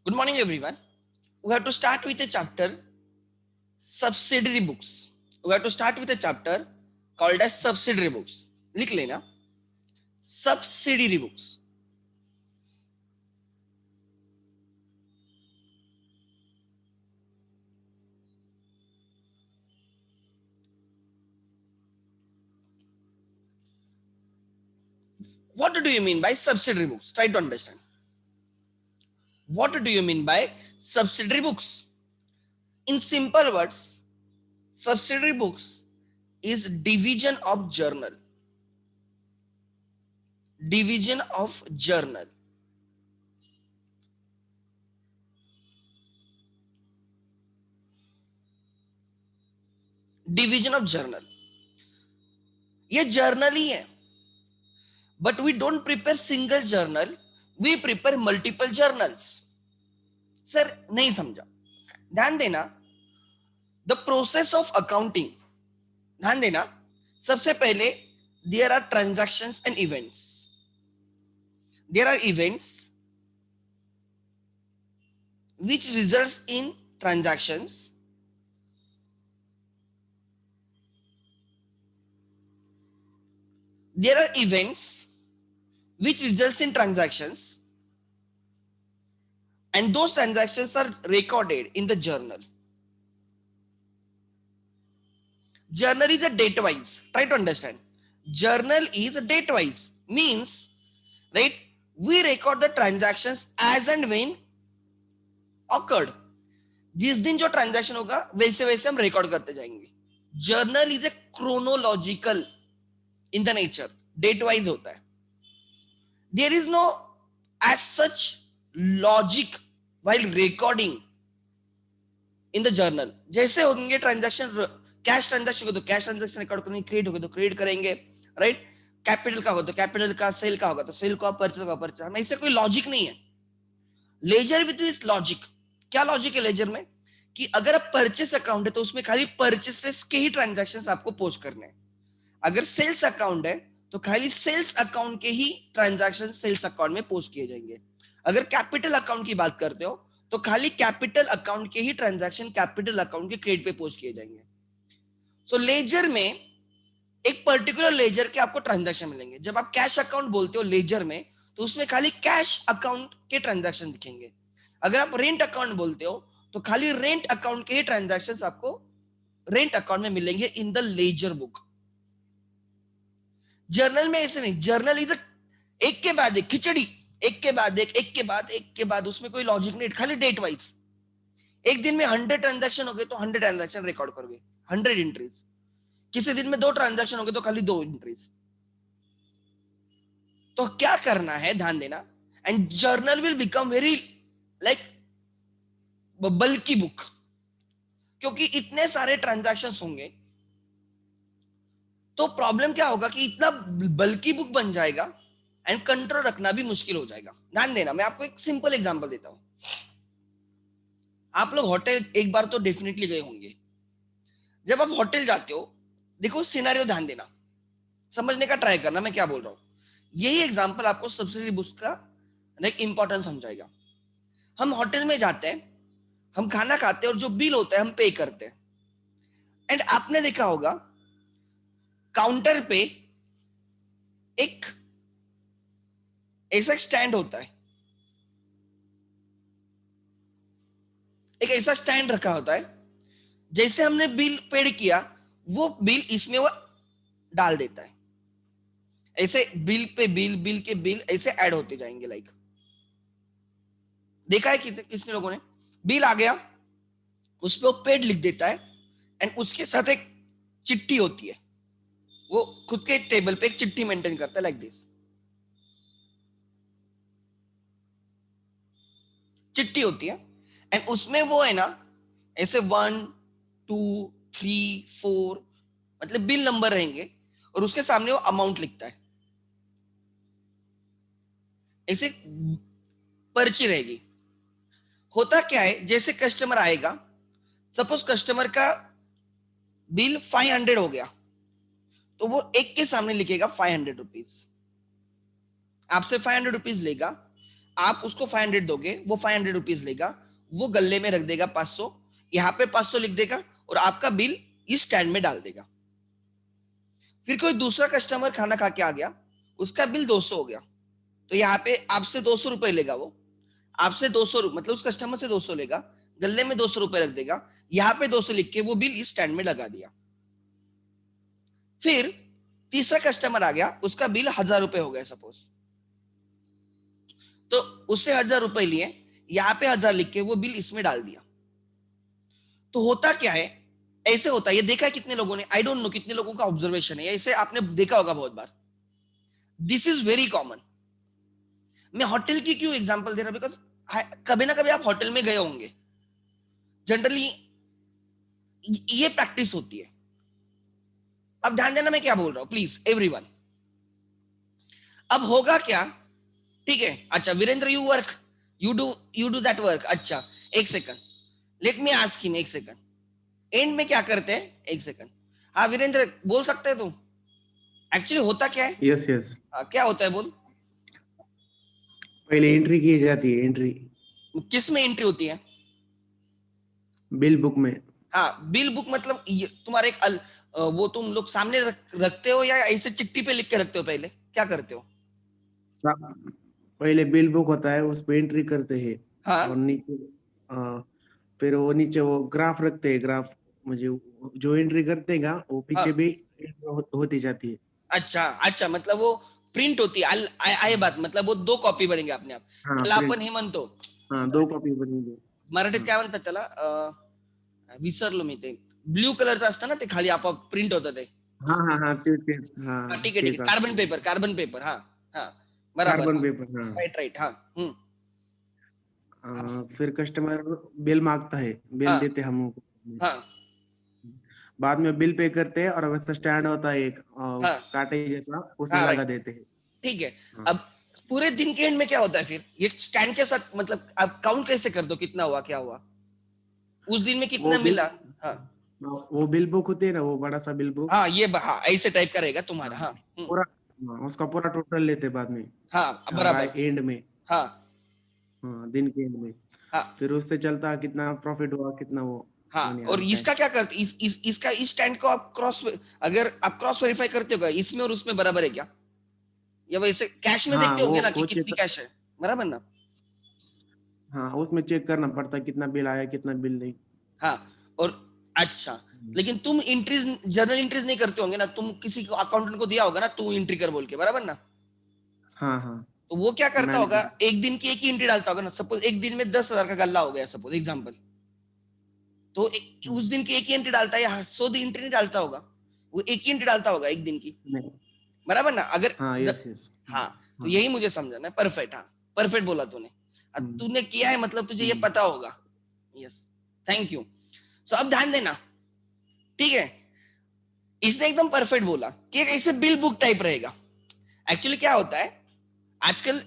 Good morning, everyone. We have to start with a chapter subsidiary books. We have to start with a chapter called as subsidiary books. लिख लेना subsidiary books. What do you mean by subsidiary books? Try to understand. What do you mean by subsidiary books? In simple words, subsidiary books is division of journal. Division of journal. Division of journal. ये journal ही है, but we don't prepare single journal, we prepare multiple journals. Sir नहीं समझा, ध्यान देना. The process of accounting, ध्यान देना. सबसे पहले there are transactions and events. There are events which results in transactions. There are events which results in transactions, and those transactions are recorded in the journal. Journal is a date wise. Try to understand. Journal is a date wise, means, right, we record the transactions as and when occurred. जिस दिन जो transaction होगा वैसे वैसे हम record करते जाएंगे. Journal is a chronological in the nature, date wise होता है. There is no as such logic while recording in the journal. जैसे होंगे ट्रांजैक्शन, कैश ट्रांजैक्शन को तो कैश ट्रांजैक्शन रिकॉर्ड करेंगे, क्रिएट होगा तो क्रिएट करेंगे, राइट. कैपिटल का होगा तो कैपिटल का, सेल का होगा तो सेल का, परचेज का परचेज. हमें इससे कोई लॉजिक नहीं है. Ledger with this logic. क्या लॉजिक है लेजर में? कि अगर आप परचेस अकाउंट है तो उसमें खाली परचेसेस के ही ट्रांजैक्शंस आपको पोस्ट करने हैं. अगर सेल्स अकाउंट है तो खाली सेल्स अकाउंट के ही ट्रांजैक्शन सेल्स अकाउंट में पोस्ट किए जाएंगे. अगर कैपिटल अकाउंट की बात करते हो तो खाली कैपिटल अकाउंट के ही ट्रांजैक्शन कैपिटल अकाउंट के क्रेडिट पे पोस्ट किए जाएंगे. सो लेजर में एक पर्टिकुलर लेजर के आपको ट्रांजैक्शन मिलेंगे. जब आप कैश अकाउंट बोलते हो लेजर में तो उसमें खाली कैश अकाउंट के ट्रांजैक्शन दिखेंगे. अगर आप रेंट अकाउंट बोलते हो तो खाली रेंट अकाउंट के ही ट्रांजैक्शंस आपको रेंट अकाउंट में मिलेंगे in the laser book. Journal में ऐसे नहीं. जर्नल इज एक के बाद एक खिचड़ी, एक के बाद एक के बाद एक के बाद. उसमें कोई लॉजिक नहीं, खाली डेट वाइज. एक दिन में 100 ट्रांजैक्शन हो गए तो 100 ट्रांजैक्शन रिकॉर्ड करोगे, 100 एंट्रीज. किसी दिन में 2 ट्रांजैक्शन हो गए तो खाली 2 एंट्रीज. तो क्या करना है, ध्यान देना. And journal will become very like बल्कि बुक, क्योंकि इतने सारे ट्रांजैक्शंस होंगे तो प्रॉब्लम क्या होगा कि इतना बल्कि बुक बन जाएगा एंड कंट्रोल रखना भी मुश्किल हो जाएगा. ध्यान देना, मैं आपको एक सिंपल एग्जांपल देता हूं. आप लोग होटल एक बार तो डेफिनेटली गए होंगे. जब आप होटल जाते हो, देखो सिनेरियो, ध्यान देना, समझने का ट्राई करना मैं क्या बोल रहा हूं. यही एग्जांपल आपको सब्सिडी बुक्स का लाइक इंपॉर्टेंस समझाएगा. हम होटल में जाते हैं, हम खाना खाते हैं और जो बिल होता है हम पे करते हैं. एंड आपने देखा होगा काउंटर पे एक ऐसा स्टैंड होता है, एक ऐसा स्टैंड रखा होता है. जैसे हमने बिल पेड किया वो बिल इसमें वो डाल देता है. ऐसे बिल पे बिल, बिल के बिल ऐसे ऐड होते जाएंगे. लाइक देखा है कितने लोगों ने, बिल आ गया उस पे वो पेड लिख देता है एंड उसके साथ एक चिट्ठी होती है. वो खुद के टेबल पे एक चिट्ठी मेंटेन करता है लाइक दिस. चिट्ठी होती है एंड उसमें वो है ना ऐसे 1 2 3 4 मतलब बिल नंबर रहेंगे और उसके सामने वो अमाउंट लिखता है. ऐसे पर्ची रहेगी. होता क्या है, जैसे कस्टमर आएगा, सपोज कस्टमर का बिल 500 हो गया तो वो एक के सामने लिखेगा 500 रुपीज. आपसे 500 रुपीज लेगा, आप उसको 500 दोगे, वो 500 रुपीज लेगा, वो गल्ले में रख देगा 500, यहाँ पे 500 लिख देगा और आपका बिल इस स्टैंड में डाल देगा। फिर कोई दूसरा कस्टमर खाना खा के आ गया, उसका बिल 200 हो गया, तो यहाँ पे आपसे 200 रुपए लेगा, वो आपसे 200 मतलब उस कस्टमर से 200 लेगा, गल्ले में 200 रुपए रख देगा, यहाँ पे 200 लिख के वो बिल इस स्टैंड में लगा दिया। फिर तीसरा कस्टमर आ गया, उसका बिल 1000 रुपए हो गया सपोज, तो उससे 1000 रुपए लिए, यहाँ पे 1000 लिख के वो बिल इसमें डाल दिया। तो होता क्या है, ऐसे होता है, ये देखा है कितने लोगों ने, आई डोंट नो कितने लोगों का ऑब्जर्वेशन है, ऐसे आपने देखा होगा बहुत बार, दिस इज वेरी कॉमन। मैं होटल की क्यों एग्जांपल दे रहा हूं, बिकॉज कभी ना कभी आप होटल में गए होंगे, जनरली ये प्रैक्टिस होती है। अब ध्यान देना मैं क्या बोल रहा हूं, प्लीज एवरीवन। अब होगा क्या, ठीक है, अच्छा Virendra you work, you do that work, अच्छा एक second, let me ask him, एक सेकंड, एंड में क्या करते हैं, एक सेकंड, हाँ वीरेंद्र बोल सकते हैं तुम, एक्चुअली होता क्या है, यस यस, क्या होता है बोल, पहले एंट्री की जाती है, एंट्री किस में एंट्री होती है, बिल बुक में। हाँ बिल बुक, मतलब तुम्हारे एक वो तुम लोग सामने रखते हो या ऐसे चिट्ठी पे लिख के रखते हो, पहले क्या करते हो, पहले बिल बुक होता है, उस पे एंट्री करते हैं, हाँ और नीचे फिर वो नीचे वो ग्राफ रखते हैं, ग्राफ मुझे जो एंट्री करते हैं वो हाँ, पीछे भी होती जाती है। अच्छा अच्छा, मतलब वो प्रिंट होती है, आए बात, मतलब वो 2 कॉपी बनेंगे अपने आप, हाँ त्याला आपण प्रिंट, हे म्हणतो, हाँ 2 कॉपी बनेंगे। मराठीत हाँ काय म्हणतात त्याला, विसरलो मी ते, ब्ल्यू कलरचं असतं ना ते, खाली आपोआप प्रिंट होतं ते, हाँ हाँ हाँ, तेच हाँ हाँ, ठीक है ठीक तेच है, असतं. कार्बन पेपर, हाँ हाँ बराबर, कार्बन हाँ पेपर, हाँ. राइट राइट, हाँ फिर कस्टमर बिल मांगता है, बिल हाँ देते हम उनको, हाँ बाद में बिल पे करते हैं, और वैसा स्टैंड होता है एक हाँ कांटे जैसा, उसमें हाँ लगा राइट, देते हैं. ठीक है। हाँ. अब पूरे दिन के एंड में क्या होता है फिर, ये स्टैंड के साथ, मतलब आप काउंट कैसे कर दो कितना हुआ क्या हुआ, उस दिन में कितना वो बिल मिला, हाँ वो बिल बुक होती है ना, वो बड़ा सा बिल बुक. हाँ ये हाँ ऐसे टाइप का रहेगा तुम्हारा, हाँ, हाँ पूरा, हाँ, उसका पूरा टोटल लेते हैं बाद में, हाँ बाय बराबर, एंड में. हाँ हाँ, दिन के एंड में. हाँ फिर उससे चलता है कितना प्रॉफिट हुआ, कितना वो हाँ, मनी और आता है. इसका क्या करते, इसका इस स्टैंड को आप अगर आप क्रॉस वेरीफाई करते हो क्या, इसमें और उसमें बराबर है क्या, या वैसे कैश में हाँ देखते होंगे ना कि वो कितनी चेक, कैश है, बराबर ना, हाँ उसमें चेक करना पड़ता है कितना बिल आया, कितना बिल नहीं. हाँ और अच्छा, लेकिन तुम एंट्रीज, जर्नल एंट्रीज नहीं करते होंगे ना, तुम किसी को अकाउंटेंट को दिया होगा ना, तू एंट्री कर बोल के, बराबर ना, हाँ हाँ, तो वो क्या करता होगा, मैनेजर. एक दिन की एक ही एंट्री डालता होगा ना, सपोज एक दिन में 10,000 का गल्ला हो गया सपोज एग्जाम्पल, तो उस दिन की एक ही एंट्री डालता है, या 100 एंट्री नहीं डालता होगा, वो एक ही एंट्री डालता होगा एक दिन की, नहीं. बराबर ना, अगर हाँ यस यस. हाँ, तो हाँ. यही मुझे समझाना है, परफेक्ट, हाँ परफेक्ट बोला तूने, हम्म, तूने किया है मतलब तुझे ये हम्म, पता होगा, यस, थैंक यू। सो अब ध्यान देना, ठीक है, इसने एकदम परफेक्ट बोला कि एक ऐसे बिल बुक टाइप रहेगा। एक्चुअली क्या होता है आजकल,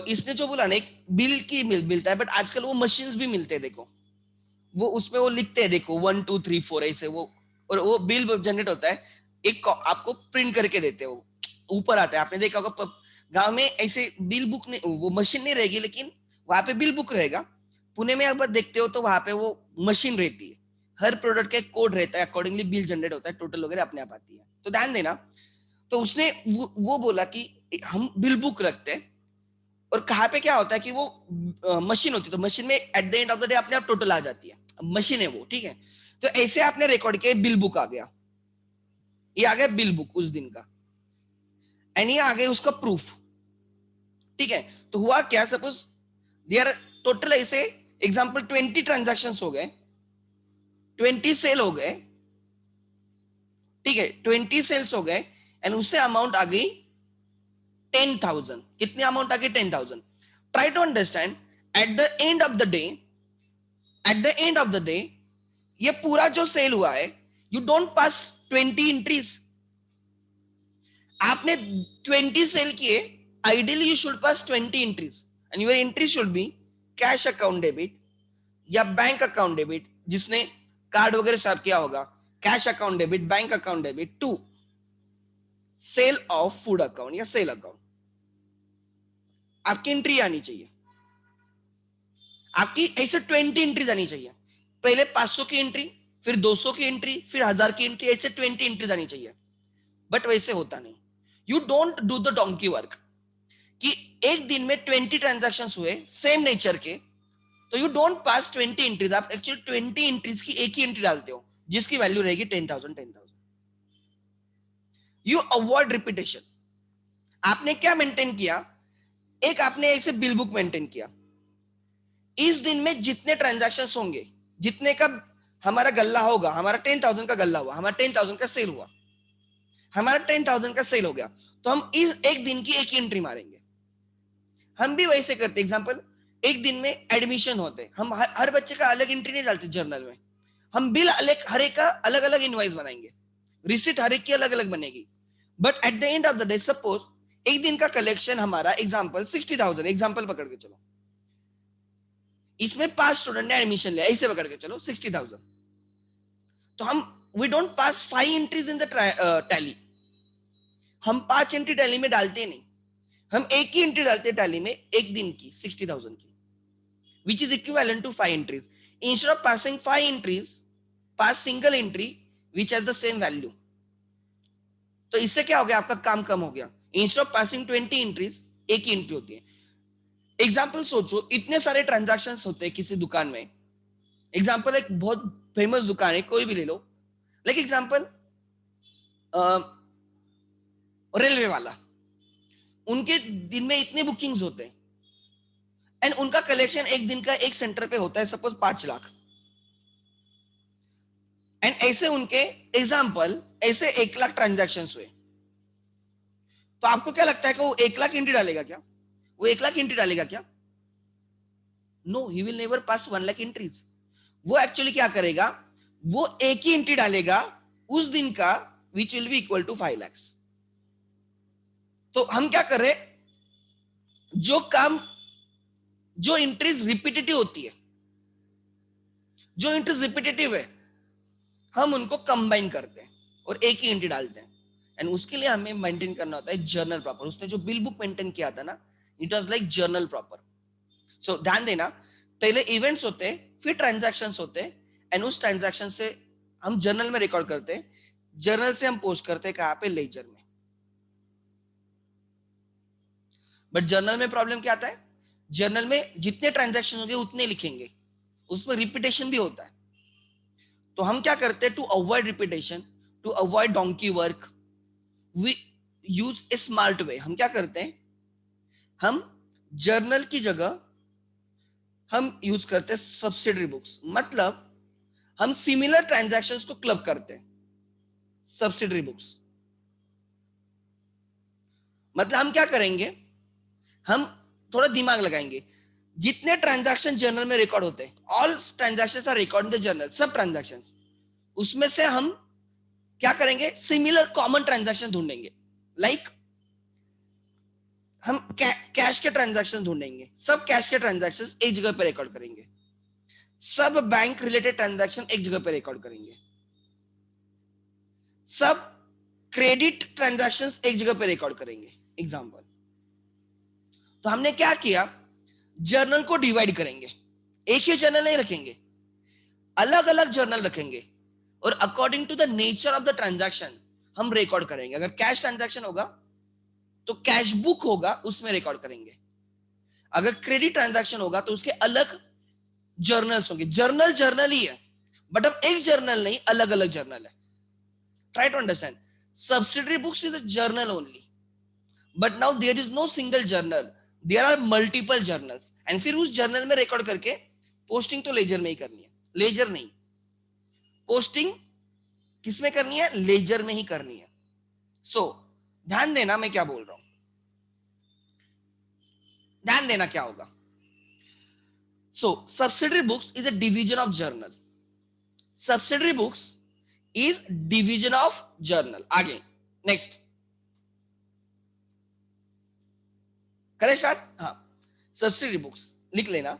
इसने जो बोला ना एक बिल की मिलता है, बट आजकल वो मशीन्स भी मिलते हैं, देखो वो उसमें वो लिखते हैं, देखो 1 2 3 4 ऐसे वो, और वो बिल जनरेट होता है, एक आपको प्रिंट करके देते हो, ऊपर आता है, आपने देखा होगा गांव में ऐसे बिल बुक नहीं, वो मशीन नहीं रहेगी, लेकिन वहां पे बिल बुक रहेगा। पुणे में अगर देखते हो तो वहां पे वो मशीन रहती है, हर प्रोडक्ट का एक कोड रहता है, अकॉर्डिंगली बिल जनरेट होता है, टोटल वगैरह अपने आप आती है, तो ध्यान देना। तो उसने वो बोला कि हम बिल बुक रखते हैं, और कहाँ पे क्या होता है कि वो मशीन होती है, तो मशीन में eight the end of the day अपने आप टोटल आ जाती है, मशीन है वो, ठीक है, तो ऐसे आपने रिकॉर्ड किया, बिल बुक आ गया, ये आ गया बिल बुक उस दिन का, एंड ये आ गया उसका प्रूफ, ठीक है। तो हुआ क्या, सपोज देयर टोटल ऐसे एग्जांपल 20 ट्रांजैक्शंस हो गए, 20 सेल हो गए, ठीक है 20 सेल्स हो गए, एंड उससे अमाउंट आ गई 10,000, कितनी अमाउंट आ गई 10,000। Try to understand, at the end of the day, at the end of the day ये पूरा जो सेल हुआ है, यू डोंट पास 20 एंट्रीज, आपने 20 सेल किए, ideally you should pass 20 entries, and your entry should be cash account debit या bank account debit, जिसने card वगैरह साफ किया होगा, cash account debit, bank account debit to sale of food account या sale account, आपकी entry आनी चाहिए। आपकी ऐसे 20 एंट्रीज आनी चाहिए, पहले 500 की एंट्री, फिर 200 की एंट्री, फिर 1000 की एंट्री, ऐसे 20 एंट्रीज आनी चाहिए। बट वैसे होता नहीं। You don't do the donkey work कि एक दिन में 20 ट्रांजैक्शन हुए सेम नेचर के, तो यू डोंट पास 20 एंट्रीज, आप एक्चुअली 20 एंट्रीज की एक ही एंट्री डालते हो जिसकी वैल्यू रहेगी 10,000। You avoid repetition. आपने क्या मेंटेन किया, एक आपने ऐसे बिल बुक मेंटेन किया, इस दिन में जितने ट्रांजैक्शन होंगे, जितने का हमारा गल्ला होगा, हमारा 10,000 का गल्ला हुआ, हमारा 10,000 का सेल हुआ, हमारा 10,000 का सेल हो गया, तो हम इस एक दिन की एक ही एंट्री मारेंगे। हम भी वैसे करते, एग्जांपल एक दिन में एडमिशन होते, हम हर बच्चे का अलग एंट्री नहीं डालते जर्नल में, हम बिल अलग, हर एक का अलग अलग इनवाइस बनाएंगे, रिसिट हर एक की अलग अलग बनेगी। But at the end of the day suppose एक दिन का कलेक्शन हमारा एग्जांपल 60,000, एग्जांपल पकड़ के चलो, इसमें 5 स्टूडेंट ने एडमिशन लिया, ऐसे पकड़ के चलो 60,000, तो हम we don't pass 5 entries in the Tally, हम 5 एंट्री टैली में डालते नहीं, हम एक ही एंट्री डालते हैं टैली में एक दिन की 60,000 की, which is equivalent to 5 entries. Instead of passing 5 entries, pass single entry which has the same value. तो इससे क्या हो गया, आपका काम कम हो गया। Instead of passing 20 entries, एक ही एंट्री होती है। एग्जाम्पल सोचो, इतने सारे ट्रांजैक्शन होते हैं किसी दुकान में। एग्जाम्पल एक बहुत फेमस दुकान है, कोई भी ले लो, लाइक एग्जाम्पल रेलवे वाला, उनके दिन में इतने बुकिंग्स होते हैं एंड उनका कलेक्शन एक दिन का एक सेंटर पे होता है सपोज 5 लाख, एंड ऐसे उनके एग्जाम्पल ऐसे 1 लाख ट्रांजैक्शन हुए, तो आपको क्या लगता है कि वो 1 लाख एंट्री डालेगा क्या, वो 1 लाख एंट्री डालेगा क्या? No, he will never pass 1 lakh entries. वो एक्चुअली क्या करेगा, वो एक ही एंट्री डालेगा उस दिन का which will be equal to 5 lakh. तो हम क्या कर रहे, जो काम, जो एंट्रीज रिपीटेटिव होती है, जो एंट्रीज रिपीटेटिव है, हम उनको कंबाइन करते हैं और एक ही एंट्री डालते हैं, एंड उसके लिए हमें मेंटेन करना होता है जर्नल प्रॉपर। उसने जो बिल बुक मेंटेन किया था ना, it was like journal proper. So ध्यान देना, पहले इवेंट्स होते हैं, फिर ट्रांजैक्शंस होते हैं, एंड उस ट्रांजैक्शन से हम जर्नल में रिकॉर्ड करते हैं, जर्नल से हम पोस्ट करते हैं कहां पे, लेजर में। बट जर्नल में प्रॉब्लम क्या आता है, जर्नल में जितने ट्रांजैक्शन होंगे उतने लिखेंगे, उसमें रिपीटेशन भी होता है। तो हम क्या करते हैं, to avoid repetition, to avoid donkey work, we use a smart way. हम क्या करते हैं, हम जर्नल की जगह हम यूज करते हैं सब्सिडरी बुक्स, मतलब हम सिमिलर ट्रांजैक्शंस को क्लब करते हैं, सब्सिडरी बुक्स। मतलब हम क्या करेंगे, हम थोड़ा दिमाग लगाएंगे, जितने ट्रांजैक्शन जर्नल में रिकॉर्ड होते हैं, all transactions are record in the journal, सब ट्रांजैक्शंस, उसमें से हम क्या करेंगे, सिमिलर कॉमन ट्रांजैक्शन ढूंढेंगे। लाइक हम कैश के ट्रांजैक्शन ढूंढेंगे, सब कैश के ट्रांजैक्शंस एक जगह पे रिकॉर्ड करेंगे, सब बैंक रिलेटेड ट्रांजैक्शन एक जगह पे रिकॉर्ड करेंगे, सब क्रेडिट ट्रांजैक्शंस एक जगह पे रिकॉर्ड करेंगे, एग्जांपल। तो हमने क्या किया, जर्नल को डिवाइड करेंगे, एक ही जर्नल नहीं रखेंगे, अलग अलग जर्नल रखेंगे, और according to the nature of the transaction हम रिकॉर्ड करेंगे। अगर कैश ट्रांजैक्शन होगा तो कैश बुक होगा, उसमें रिकॉर्ड करेंगे। अगर क्रेडिट ट्रांजैक्शन होगा तो उसके अलग जर्नल्स होंगे। जर्नल जर्नल ही है, बट अब एक जर्नल नहीं, अलग अलग जर्नल है। Try to understand, subsidiary books is a journal only, but now there is no single journal, there are multiple journals, and फिर उस जर्नल में रिकॉर्ड करके पोस्टिंग तो लेजर में ही करनी है, लेजर नहीं, पोस्टिंग किसमें करनी है, लेजर में ही करनी है। सो ध्यान देना मैं क्या बोल रहा हूं, ध्यान देना क्या होगा। So subsidiary books is a division of journal, subsidiary books is division of journal. आगे नेक्स्ट करें स्टार्ट। हाँ, सब्सिडरी बुक्स लिख लेना,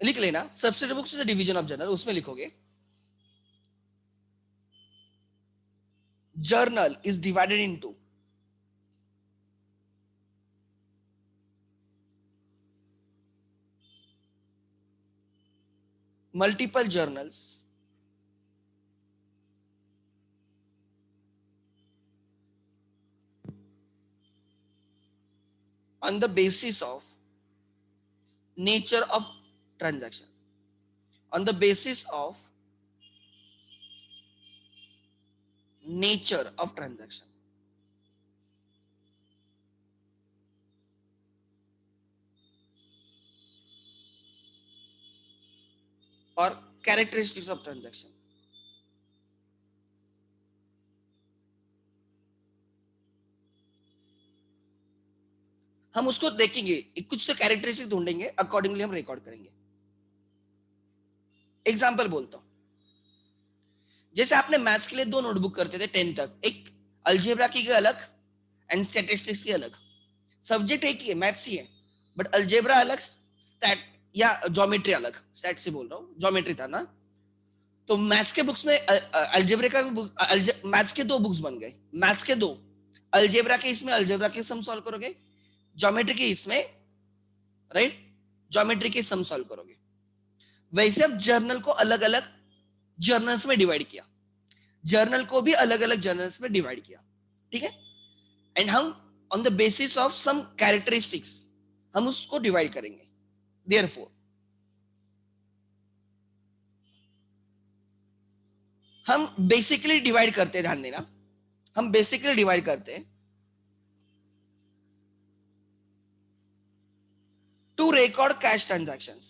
लिख लेना, subsidiary books is a division of journal, उसमें लिखोगे journal is divided into multiple journals on the basis of nature of transaction, on the basis of nature of transaction, or characteristics of transaction. हम उसको देखेंगे, कुछ तो characteristic ढूंढेंगे, accordingly हम record करेंगे. एग्जाम्पल बोलता हूं, जैसे आपने मैथ्स के लिए 2 नोटबुक करते थे 10 तक, एक अलजेब्रा की अलग एंड स्टैटिस्टिक्स की अलग. सब्जेक्ट एक ही है, मैथ्स ही है, बट अलजेब्रा अलग, स्टैट या ज्योमेट्री अलग. स्टैट से बोल रहा हूँ, ज्योमेट्री था ना. तो मैथ्स के बुक्स में अलजेब्रा का मैथ्स के 2 बुक्स बन गए, मैथ्स के 2. अलजेब्रा के इसमें अलजेब्रा के सम सॉल्व करोगे, ज्योमेट्री के इसमें, राइट, ज्योमेट्री के सम सॉल्व करोगे. वैसे अब जर्नल को अलग अलग जर्नल्स में डिवाइड किया, जर्नल को भी अलग अलग जर्नल्स में डिवाइड किया, ठीक है. एंड हम on the basis of some characteristics हम उसको डिवाइड करेंगे. देयरफॉर हम बेसिकली डिवाइड करते हैं, ध्यान देना, हम बेसिकली डिवाइड करते हैं to record cash transactions,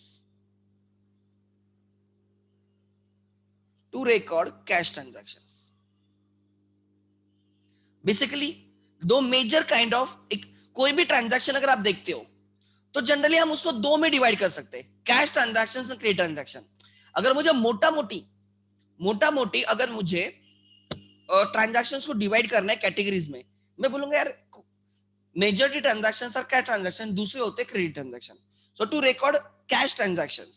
to record cash transactions. Basically 2 major kind of, कोई भी ट्रांजैक्शन अगर आप देखते हो तो जनरली हम उसको 2 में डिवाइड कर सकते हैं, कैश ट्रांजैक्शन और क्रेडिट ट्रांजैक्शन. अगर मुझे मोटा मोटी अगर मुझे ट्रांजैक्शंस को डिवाइड करना है कैटेगरीज में, मैं बोलूंगा यार मेजॉरिटी ट्रांजैक्शंस और कैश ट्रांजैक्शन, दूसरे होते हैं credit transaction. So to record cash transactions,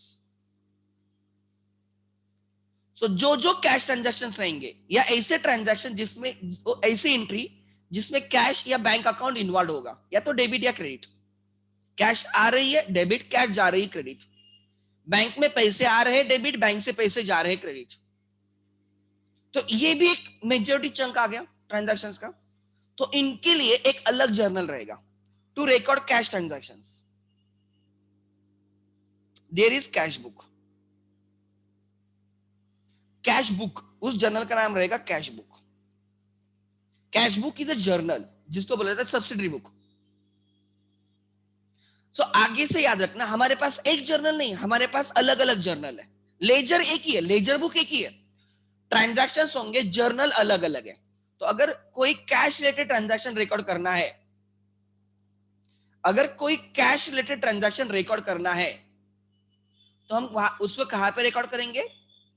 so जो कैश ट्रांजैक्शंस रहेंगे या ऐसे ट्रांजैक्शन जिसमें ऐसी एंट्री जिसमें कैश या बैंक अकाउंट इन्वॉल्व होगा, या तो डेबिट या क्रेडिट. कैश आ रही है डेबिट, कैश जा रही है क्रेडिट. बैंक में पैसे आ रहे हैं डेबिट, बैंक से पैसे जा रहे हैं क्रेडिट. तो ये भी एक मेजॉरिटी चंक आ गया ट्रांजैक्शंस का. तो इनके लिए एक अलग जर्नल रहेगा to record cash transactions. There is cash book. Cash book, उस जर्नल का नाम रहेगा cash book. Cash book is a journal जिसको बोला जाता है सब्सिडरी बुक. सो आगे से याद रखना, हमारे पास एक जर्नल नहीं, हमारे पास अलग अलग जर्नल है. लेजर एक ही है, लेजर बुक एक ही है, ट्रांजैक्शन होंगे, जर्नल अलग अलग है. तो अगर कोई कैश रिलेटेड ट्रांजैक्शन रिकॉर्ड करना है, अगर कोई कैश रिलेटेड ट्रांजैक्शन रिकॉर्ड करना है तो हम उसको कहां पे रिकॉर्ड करेंगे,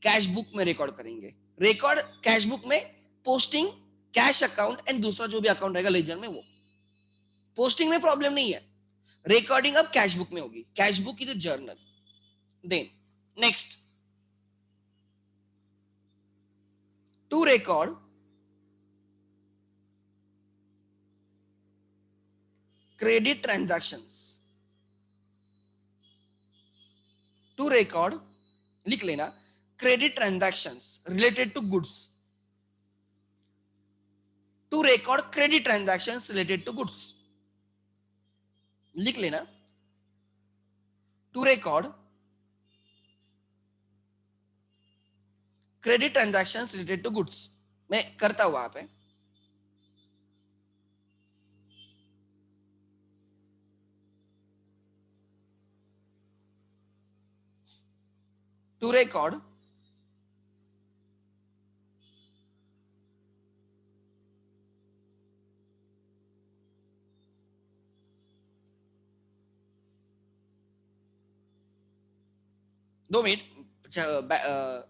कैश बुक में रिकॉर्ड करेंगे. रिकॉर्ड कैश बुक में, पोस्टिंग कैश अकाउंट एंड दूसरा जो भी अकाउंट रहेगा लेजर में, वो पोस्टिंग में प्रॉब्लम नहीं है, रिकॉर्डिंग अब कैश बुक में होगी. Cash book is a journal. Then next, to record credit transactions, to record, लिख लेना, credit transactions related to goods, to record credit transactions related to goods. लिख लेना, to record credit transactions related to goods. मैं करता हुआ आप है, to record दो मिनट,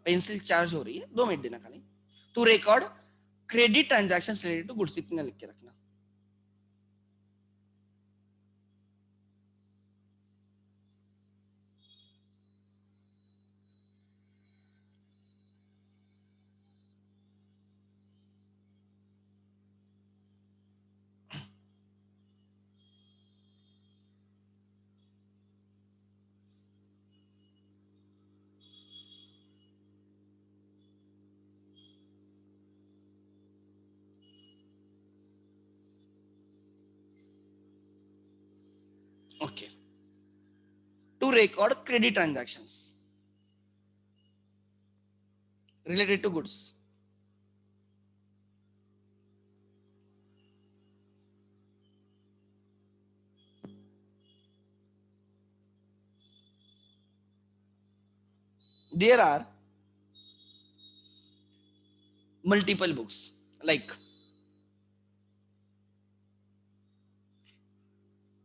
पेंसिल चार्ज हो रही है, 2 मिनट देना खाली. To record credit transactions related to goods, इतना लिख के रखना. record credit transactions related to goods. There are multiple books like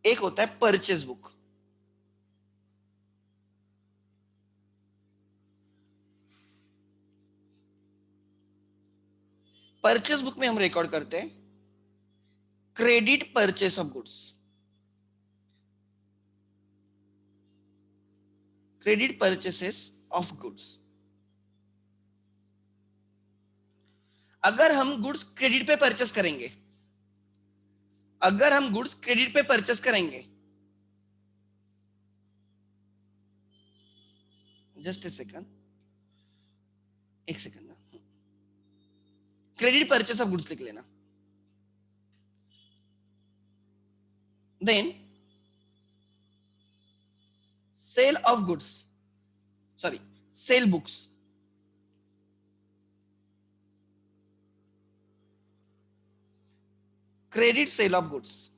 एक होता है परचेज बुक. परचेज बुक में हम रिकॉर्ड करते हैं credit purchase of goods. Credit purchases of goods. अगर हम गुड्स क्रेडिट पे परचेस करेंगे, अगर हम गुड्स क्रेडिट पे परचेस करेंगे, जस्ट ए सेकंड, एक सेकंड, क्रेडिट परचेस ऑफ गुड्स लिख लेना. Then sale of goods, sorry, sale books. Credit sale of goods.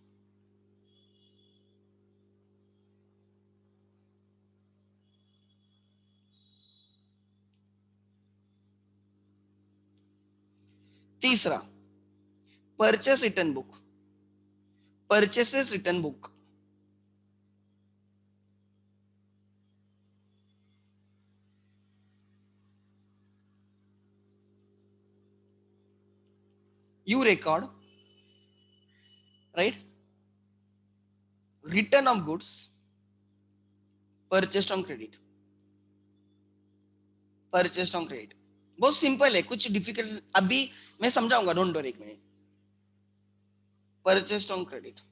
तीसरा purchase return book. Purchases return book. You record, right, return of goods purchased on credit. Purchased on credit बहुत simple है, कुछ difficult अभी मैं समझाऊंगा, don't worry, एक minute. Purchased on credit.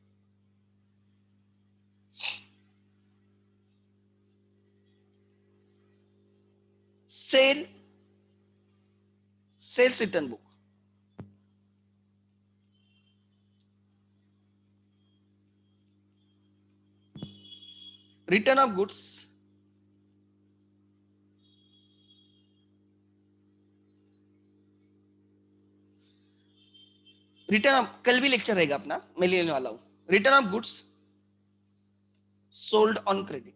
Sales return book. Return of goods. Return of, कल भी lecture रहेगा अपना, मैं लेने वाला हूं. Return of goods sold on credit.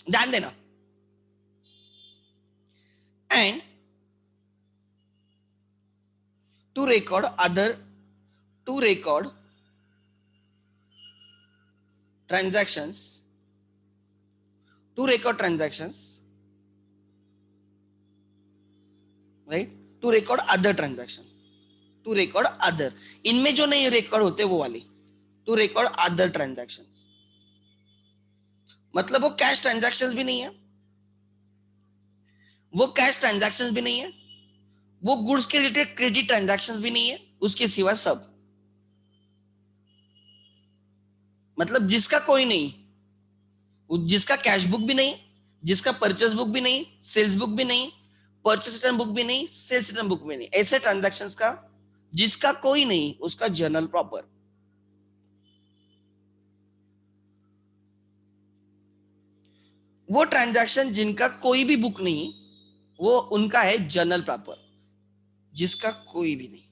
ध्यान देना. And to record transactions, to record transactions, right, to record other transaction, to record other, इनमें जो नहीं रिकॉर्ड होते वो वाली, to record other transactions. मतलब वो कैश ट्रांजैक्शंस भी नहीं है, वो कैश ट्रांजैक्शंस भी नहीं है, वो गुड्स के रिलेटेड क्रेडिट ट्रांजैक्शंस भी नहीं है, उसके सिवा सब. मतलब जिसका कोई नहीं, जिसका कैश बुक भी नहीं, जिसका परचेस बुक भी नहीं, सेल्स बुक भी नहीं, परचेस रिटर्न बुक भी नहीं, सेल्स रिटर्न बुक भी नहीं, ऐसे ट्रांजैक्शंस का जिसका कोई नहीं, उसका जर्नल प्रॉपर. वो ट्रांजैक्शन जिनका कोई भी बुक नहीं, वो उनका है जर्नल प्रॉपर. जिसका कोई भी नहीं,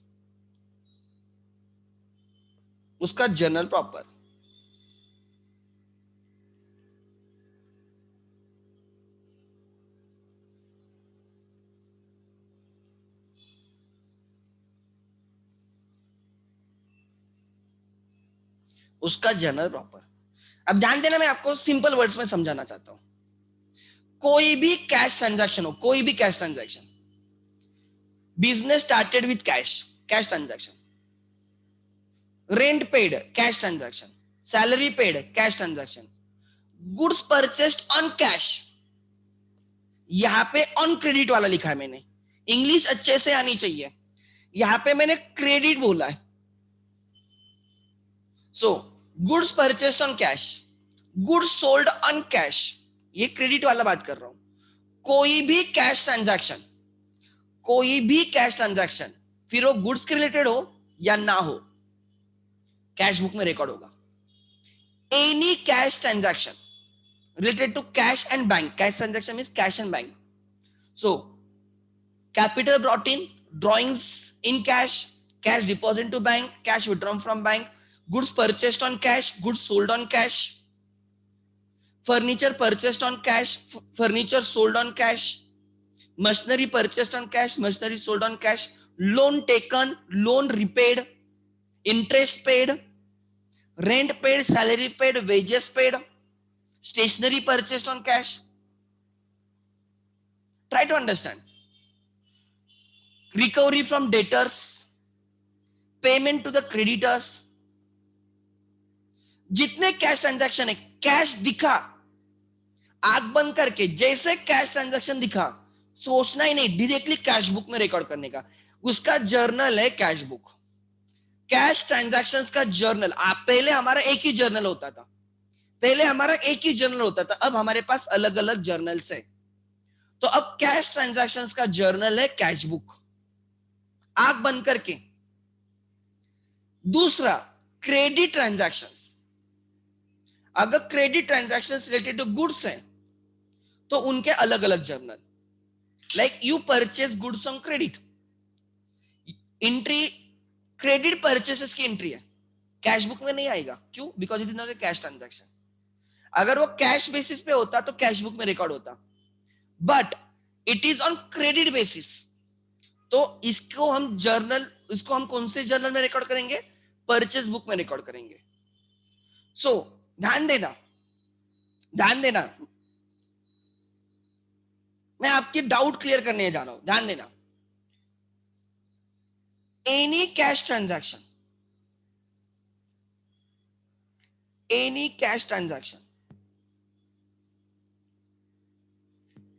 उसका जर्नल प्रॉपर. उसका जर्नल प्रॉपर. अब ध्यान देना, मैं आपको सिंपल वर्ड्स में समझाना चाहता हूं. कोई भी कैश ट्रांजैक्शन हो, कोई भी cash transaction, business started with cash transaction, rent paid cash transaction, salary paid cash transaction, goods purchased on cash. यहां पे ऑन क्रेडिट वाला लिखा है मैंने, इंग्लिश अच्छे से आनी चाहिए. यहां पे मैंने क्रेडिट बोला है. So goods purchased on cash, goods sold on cash, ये क्रेडिट वाला बात कर रहा हूं. कोई भी कैश ट्रांजैक्शन, कोई भी कैश ट्रांजैक्शन, फिर वो गुड्स के रिलेटेड हो या ना हो, कैश बुक में रिकॉर्ड होगा. Any cash transaction related to cash and bank. Cash transaction means cash and bank. So, capital brought in, drawings in cash, cash deposit to bank, cash withdrawn from bank, goods purchased on cash, goods sold on cash, furniture purchased on cash, furniture sold on cash, machinery purchased on cash, machinery sold on cash, loan taken, loan repaid, interest paid, rent paid, salary paid, wages paid, stationery purchased on cash. Try to understand. Recovery from debtors, payment to the creditors. जितने cash transaction है, cash दिखा, आंख बंद करके जैसे cash transaction दिखा, सोचना ही नहीं, डायरेक्टली कैश बुक में रिकॉर्ड करने का. उसका जर्नल है कैश बुक. कैश ट्रांजैक्शंस का जर्नल. आप पहले हमारा एक ही जर्नल होता था, अब हमारे पास अलग अलग जर्नल्स है. तो अब कैश ट्रांजैक्शंस का जर्नल है कैश बुक, आंख बंद करके. दूसरा, क्रेडिट ट्रांजैक्शंस. अगर credit transactions related to goods हैं तो उनके अलग अलग journal. Like you purchase goods on credit, entry credit purchases की एंट्री है, कैश बुक में नहीं आएगा. क्यों? Because it is not a cash transaction. अगर वो कैश बेसिस पे होता तो कैश बुक में रिकॉर्ड होता, but it is on credit basis. तो इसको हम कौन से जर्नल में रिकॉर्ड करेंगे? परचेज बुक में रिकॉर्ड करेंगे. सो ध्यान देना, मैं आपके डाउट क्लियर करने जा रहा हूं. ध्यान देना. एनी कैश ट्रांजैक्शन,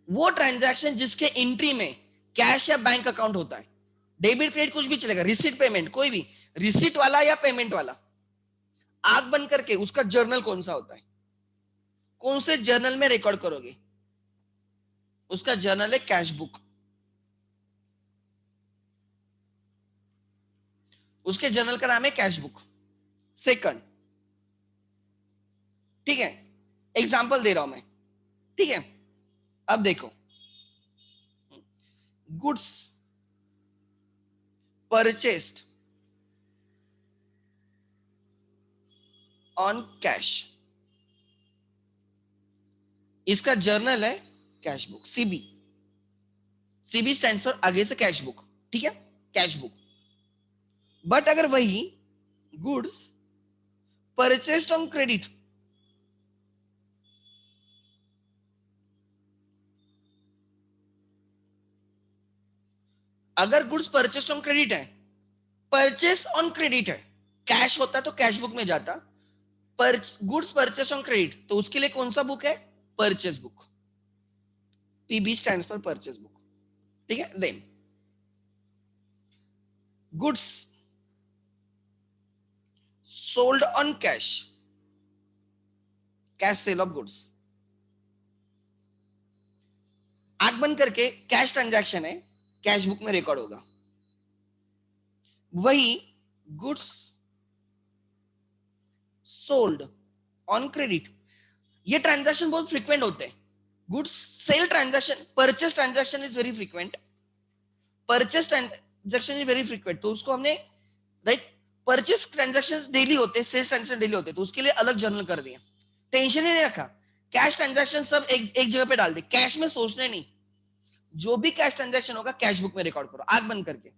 वो ट्रांजैक्शन जिसके एंट्री में कैश या बैंक अकाउंट होता है, डेबिट क्रेडिट कुछ भी चलेगा, रिसीट पेमेंट, कोई भी, रिसीट वाला या पेमेंट वाला, आंख बंद करके उसका जर्नल कौन सा होता है, कौन से जर्नल में रिकॉर्ड करोगे? उसका जर्नल है कैश बुक. उसके जर्नल का नाम है कैश बुक. सेकंड, ठीक है, एग्जांपल दे रहा हूं मैं, ठीक है. अब देखो, गुड्स परचेस्ड ऑन कैश, इसका जर्नल है cash book, CB. CB stand for आगे से कैश बुक, ठीक है, कैश बुक. बट अगर वही गुड्स परचेस्ड ऑन क्रेडिट, अगर गुड्स परचेस्ड ऑन क्रेडिट है, परचेस ऑन क्रेडिट है, कैश होता तो कैश बुक में जाता, गुड्स परचेस ऑन क्रेडिट, तो उसके लिए कौन सा बुक है? Purchase book. PB stand for purchase book, ठीक है. Then goods sold on cash, cash sale of goods. आंख बंद करके कैश ट्रांजैक्शन है, कैश बुक में रिकॉर्ड होगा. वही गुड्स सोल्ड ऑन क्रेडिट, ये ट्रांजैक्शन बहुत फ्रीक्वेंट होते हैं. Goods sale transaction, purchase transaction is very frequent, purchase transaction is very frequent. तो उसको हमने, राइट, परचेस ट्रांजैक्शन डेली होते हैं, सेल्स ट्रांजैक्शन डेली होते हैं, तो उसके लिए अलग जर्नल कर दिया. टेंशन ही नहीं रखा, कैश ट्रांजैक्शन सब एक जगह पे डाल दे, कैश में सोचना नहीं. जो भी कैश ट्रांजैक्शन होगा कैश बुक में रिकॉर्ड करो, आंख बंद करके.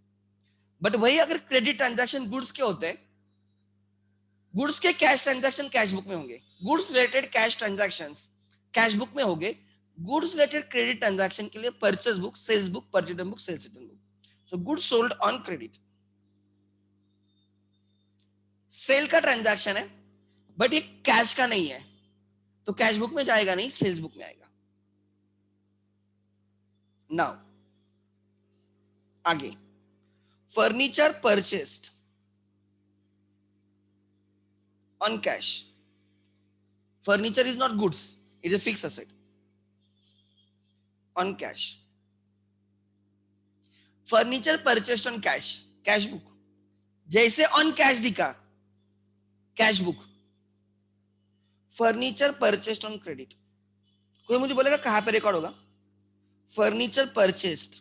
बट वही अगर क्रेडिट ट्रांजैक्शन गुड्स के होते हैं, गुड्स के कैश ट्रांजैक्शन कैश बुक में होंगे, goods related cash transactions cash book में होंगे, गुड्स रिलेटेड क्रेडिट ट्रांजैक्शन के लिए purchase book, sales book, purchase book, sales return book. So goods sold on credit, sale का ट्रांजैक्शन है, but ये cash का नहीं है, तो कैश बुक में जाएगा नहीं, सेल्स बुक में आएगा. नाउ आगे, furniture purchased on cash. Furniture is not goods, it is a fixed asset. On cash, furniture purchased on cash, cash book जैसे ऑन कैश दिखा, cash book, furniture purchased on credit. कोई मुझे बोलेगा कहां पे रिकॉर्ड होगा, furniture purchased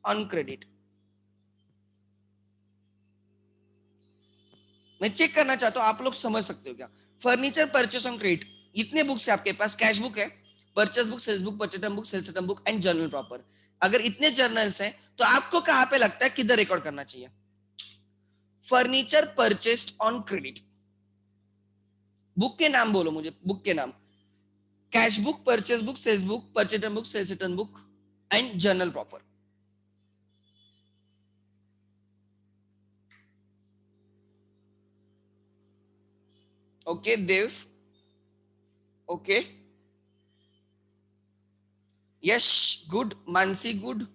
on credit. मैं check करना चाहता हूं आप लोग समझ सकते हो क्या, फर्नीचर परचेस ऑन क्रेडिट, इतने बुक्स है आपके पास, कैश बुक है, purchase book, sales book, purchase book, sales item book and journal proper. अगर इतने जर्नल्स हैं तो आपको कहां पे लगता है किधर रिकॉर्ड करना चाहिए, furniture purchased on credit. Book के नाम बोलो मुझे, बुक के नाम, cash book, purchase book, sales book, purchase book, sales item book and journal proper. Okay Dev, okay Yash good, Mansi good.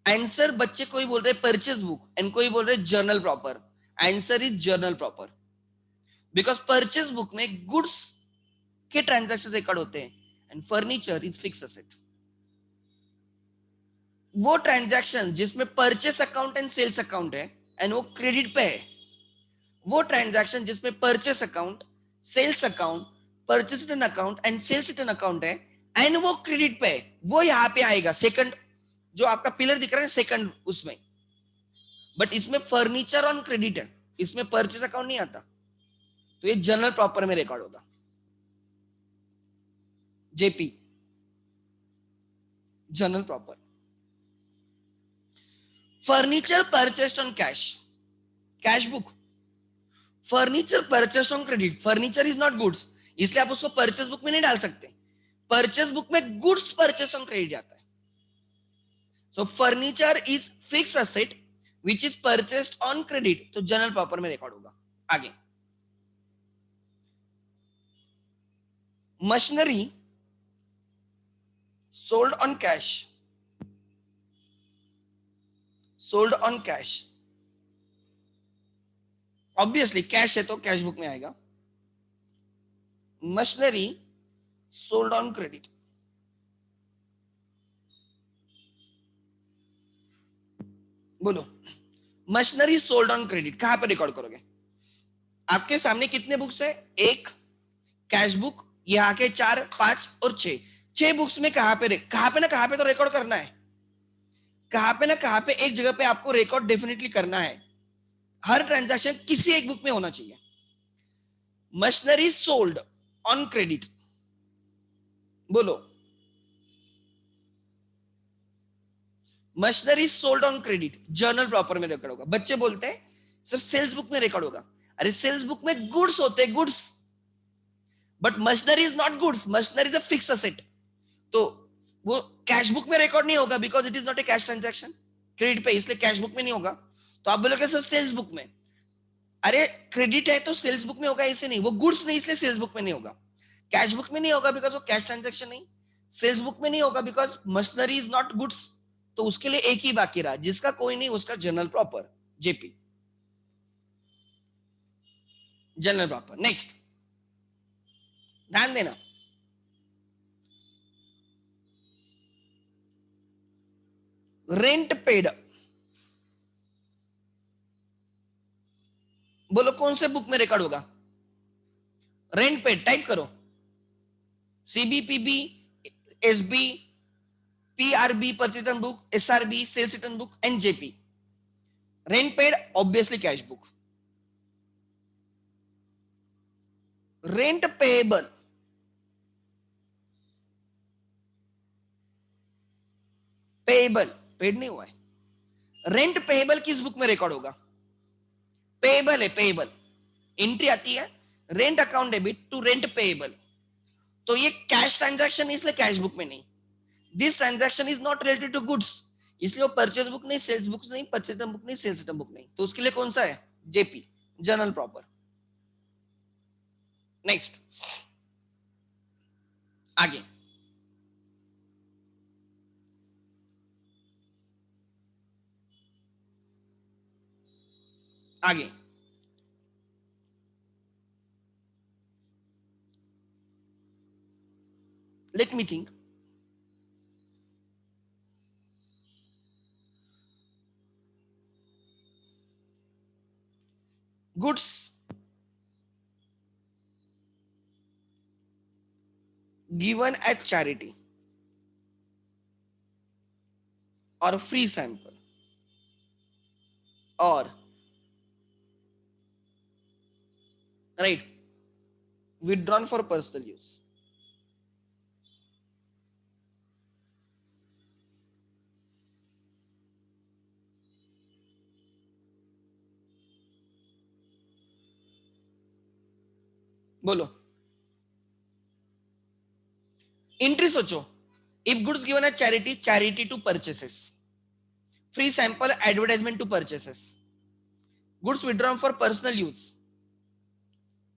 Answer बच्चे कोई बोल रहे परचेस बुक एंड कोई बोल रहे journal proper. Answer is journal proper, because purchase book में goods के transaction record होते हैं and furniture is fix asset. वो ट्रांजैक्शन जिसमें purchase account and sales account है एंड वो क्रेडिट पे है, वो ट्रांजैक्शन जिसमें purchase account, sales account, purchase return account and sales return account है एंड वो क्रेडिट पे है, वो यहां पे आएगा सेकंड, जो आपका पिलर दिख रहा है सेकंड उसमें। बट इसमें फर्नीचर ऑन क्रेडिट है, इसमें परचेस अकाउंट नहीं आता, तो ये जनरल प्रॉपर में रिकॉर्ड होगा। JP journal proper. Furniture purchased on cash, cash book, furniture purchased on credit, furniture is not goods, इसलिए आप उसको परचेस बुक में नहीं डाल सकते, परचेस बुक में गुड्स परचेस ऑन क्रेडिट आता है। So furniture is fix asset which is purchased on credit, तो जनरल प्रॉपर में रिकॉर्ड होगा। आगे, machinery sold on cash, sold on cash, obviously cash है तो कैश बुक में आएगा। मशीनरी सोल्ड ऑन क्रेडिट, बोलो मशीनरी सोल्ड ऑन क्रेडिट कहां पर रिकॉर्ड करोगे, आपके सामने कितने बुक्स है, एक कैश बुक, यहाँ के 4, 5 और 6, 6 बुक्स में कहां पे तो रिकॉर्ड करना है, कहां पे एक जगह पे आपको रिकॉर्ड डेफिनेटली करना है, हर ट्रांजैक्शन किसी एक बुक में होना चाहिए। मशीनरी सोल्ड ऑन क्रेडिट, बोलो machinery sold on credit journal proper में रिकॉर्ड होगा। बच्चे बोलते हैं सर सेल्स बुक में रिकॉर्ड होगा, अरे सेल्स बुक में गुड्स होते हैं, goods, but machinery is not goods, machinery is a fix asset, तो वो कैश बुक में रिकॉर्ड नहीं होगा because it is not a cash transaction, credit पे, इसलिए कैश बुक में नहीं होगा। तो आप बोलोगे सर सेल्स बुक में, अरे क्रेडिट है तो सेल्स बुक में होगा, ऐसे नहीं, वो गुड्स नहीं इसलिए सेल्स बुक में नहीं होगा, कैश बुक में नहीं होगा बिकॉज वो कैश ट्रांजैक्शन नहीं, सेल्स बुक में नहीं होगा because machinery is not goods, तो उसके लिए एक ही बाकी रहा, जिसका कोई नहीं उसका general proper, JP journal proper. Next ध्यान देना, रेंट पेड, बोलो कौन से बुक में रिकॉर्ड होगा, रेंट पेड टाइप करो, CBPB, SB, PRB purchase book, SRB sales return book and JP. Rent paid obviously cash book, rent payable, payable, paid नहीं हुआ है, रेंट पेएबल किस बुक में रिकॉर्ड होगा, पेएबल है, पेएबल एंट्री आती है, rent account debit to rent payable, तो ये कैश ट्रांजैक्शन इसलिए कैश बुक में नहीं, this transaction is not related to goods, इसलिए वो परचेज बुक नहीं, सेल्स बुक नहीं, परचेज बुक नहीं, सेल्स बुक नहीं, तो उसके लिए कौन सा है, जेपी जनरल प्रॉपर। नेक्स्ट आगे, आगे let me think, goods given as charity or free sample or right withdrawn for personal use. बोलो एंट्री सोचो. If goods given as charity, charity to purchases, free sample advertisement to purchases, goods withdrawn for personal use,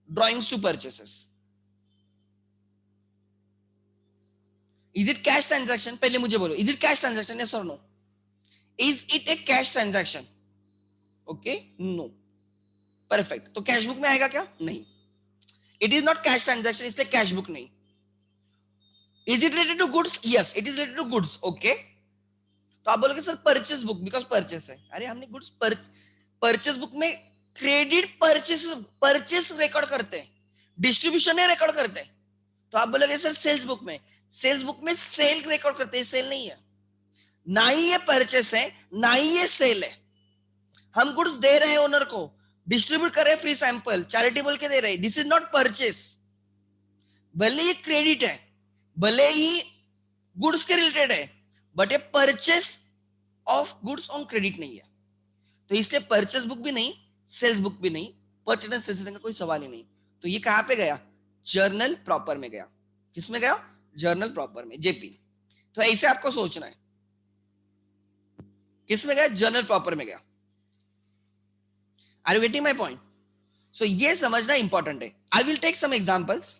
drawings to purchases. Is it cash transaction? पहले मुझे बोलो, is it cash transaction? Yes और no? Is it a cash transaction? Okay, no. Perfect. तो cash book में आएगा क्या? नहीं. It is not cash transaction, इसलिए कैश बुक नहीं. Is it related to goods? Yes, it is related to goods. Okay, तो आप बोलोगे sir purchase book, because purchase है. अरे हमने गुड्स परचेस बुक में क्रेडिट परचेस रिकॉर्ड करते हैं, डिस्ट्रीब्यूशन नहीं रिकॉर्ड करते. तो आप बोलोगे सर सेल्स बुक में, सेल्स बुक में सेल रिकॉर्ड करते हैं. सेल नहीं है, ना ही ये परचेस है, ना ही ये सेल है. हम गुड्स दे रहे हैं ओनर को, डिस्ट्रीब्यूट कर रहे हैं फ्री सैंपल, चैरिटी बोल के दे रहे हैं. This is not purchase. भले ये क्रेडिट है, भले ही गुड्स के रिलेटेड है, बट ये purchase of goods on credit नहीं है. तो इसलिए परचेस बुक भी नहीं, सेल्स बुक भी नहीं, परचेस एंड सेल्स का कोई सवाल ही नहीं. तो ये कहां पे गया? जर्नल प्रॉपर में गया. किसमें गया? जर्नल प्रॉपर में, जेपी. तो ऐसे आपको सोचना है. किसमें गया? जर्नल प्रॉपर में गया. Are you getting my point? So ये समझना इंपॉर्टेंट है. I will take some examples.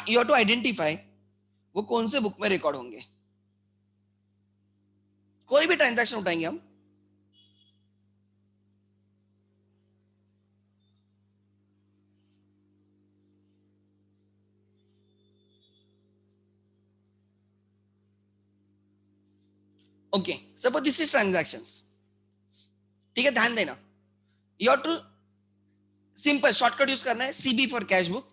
You have to identify वो कौन से बुक में रिकॉर्ड होंगे. कोई भी ट्रांजैक्शन उठाएंगे हम, okay. Suppose this is transactions. ठीक है, ध्यान देना. You have to simple shortcut use करना है. CB for cash book,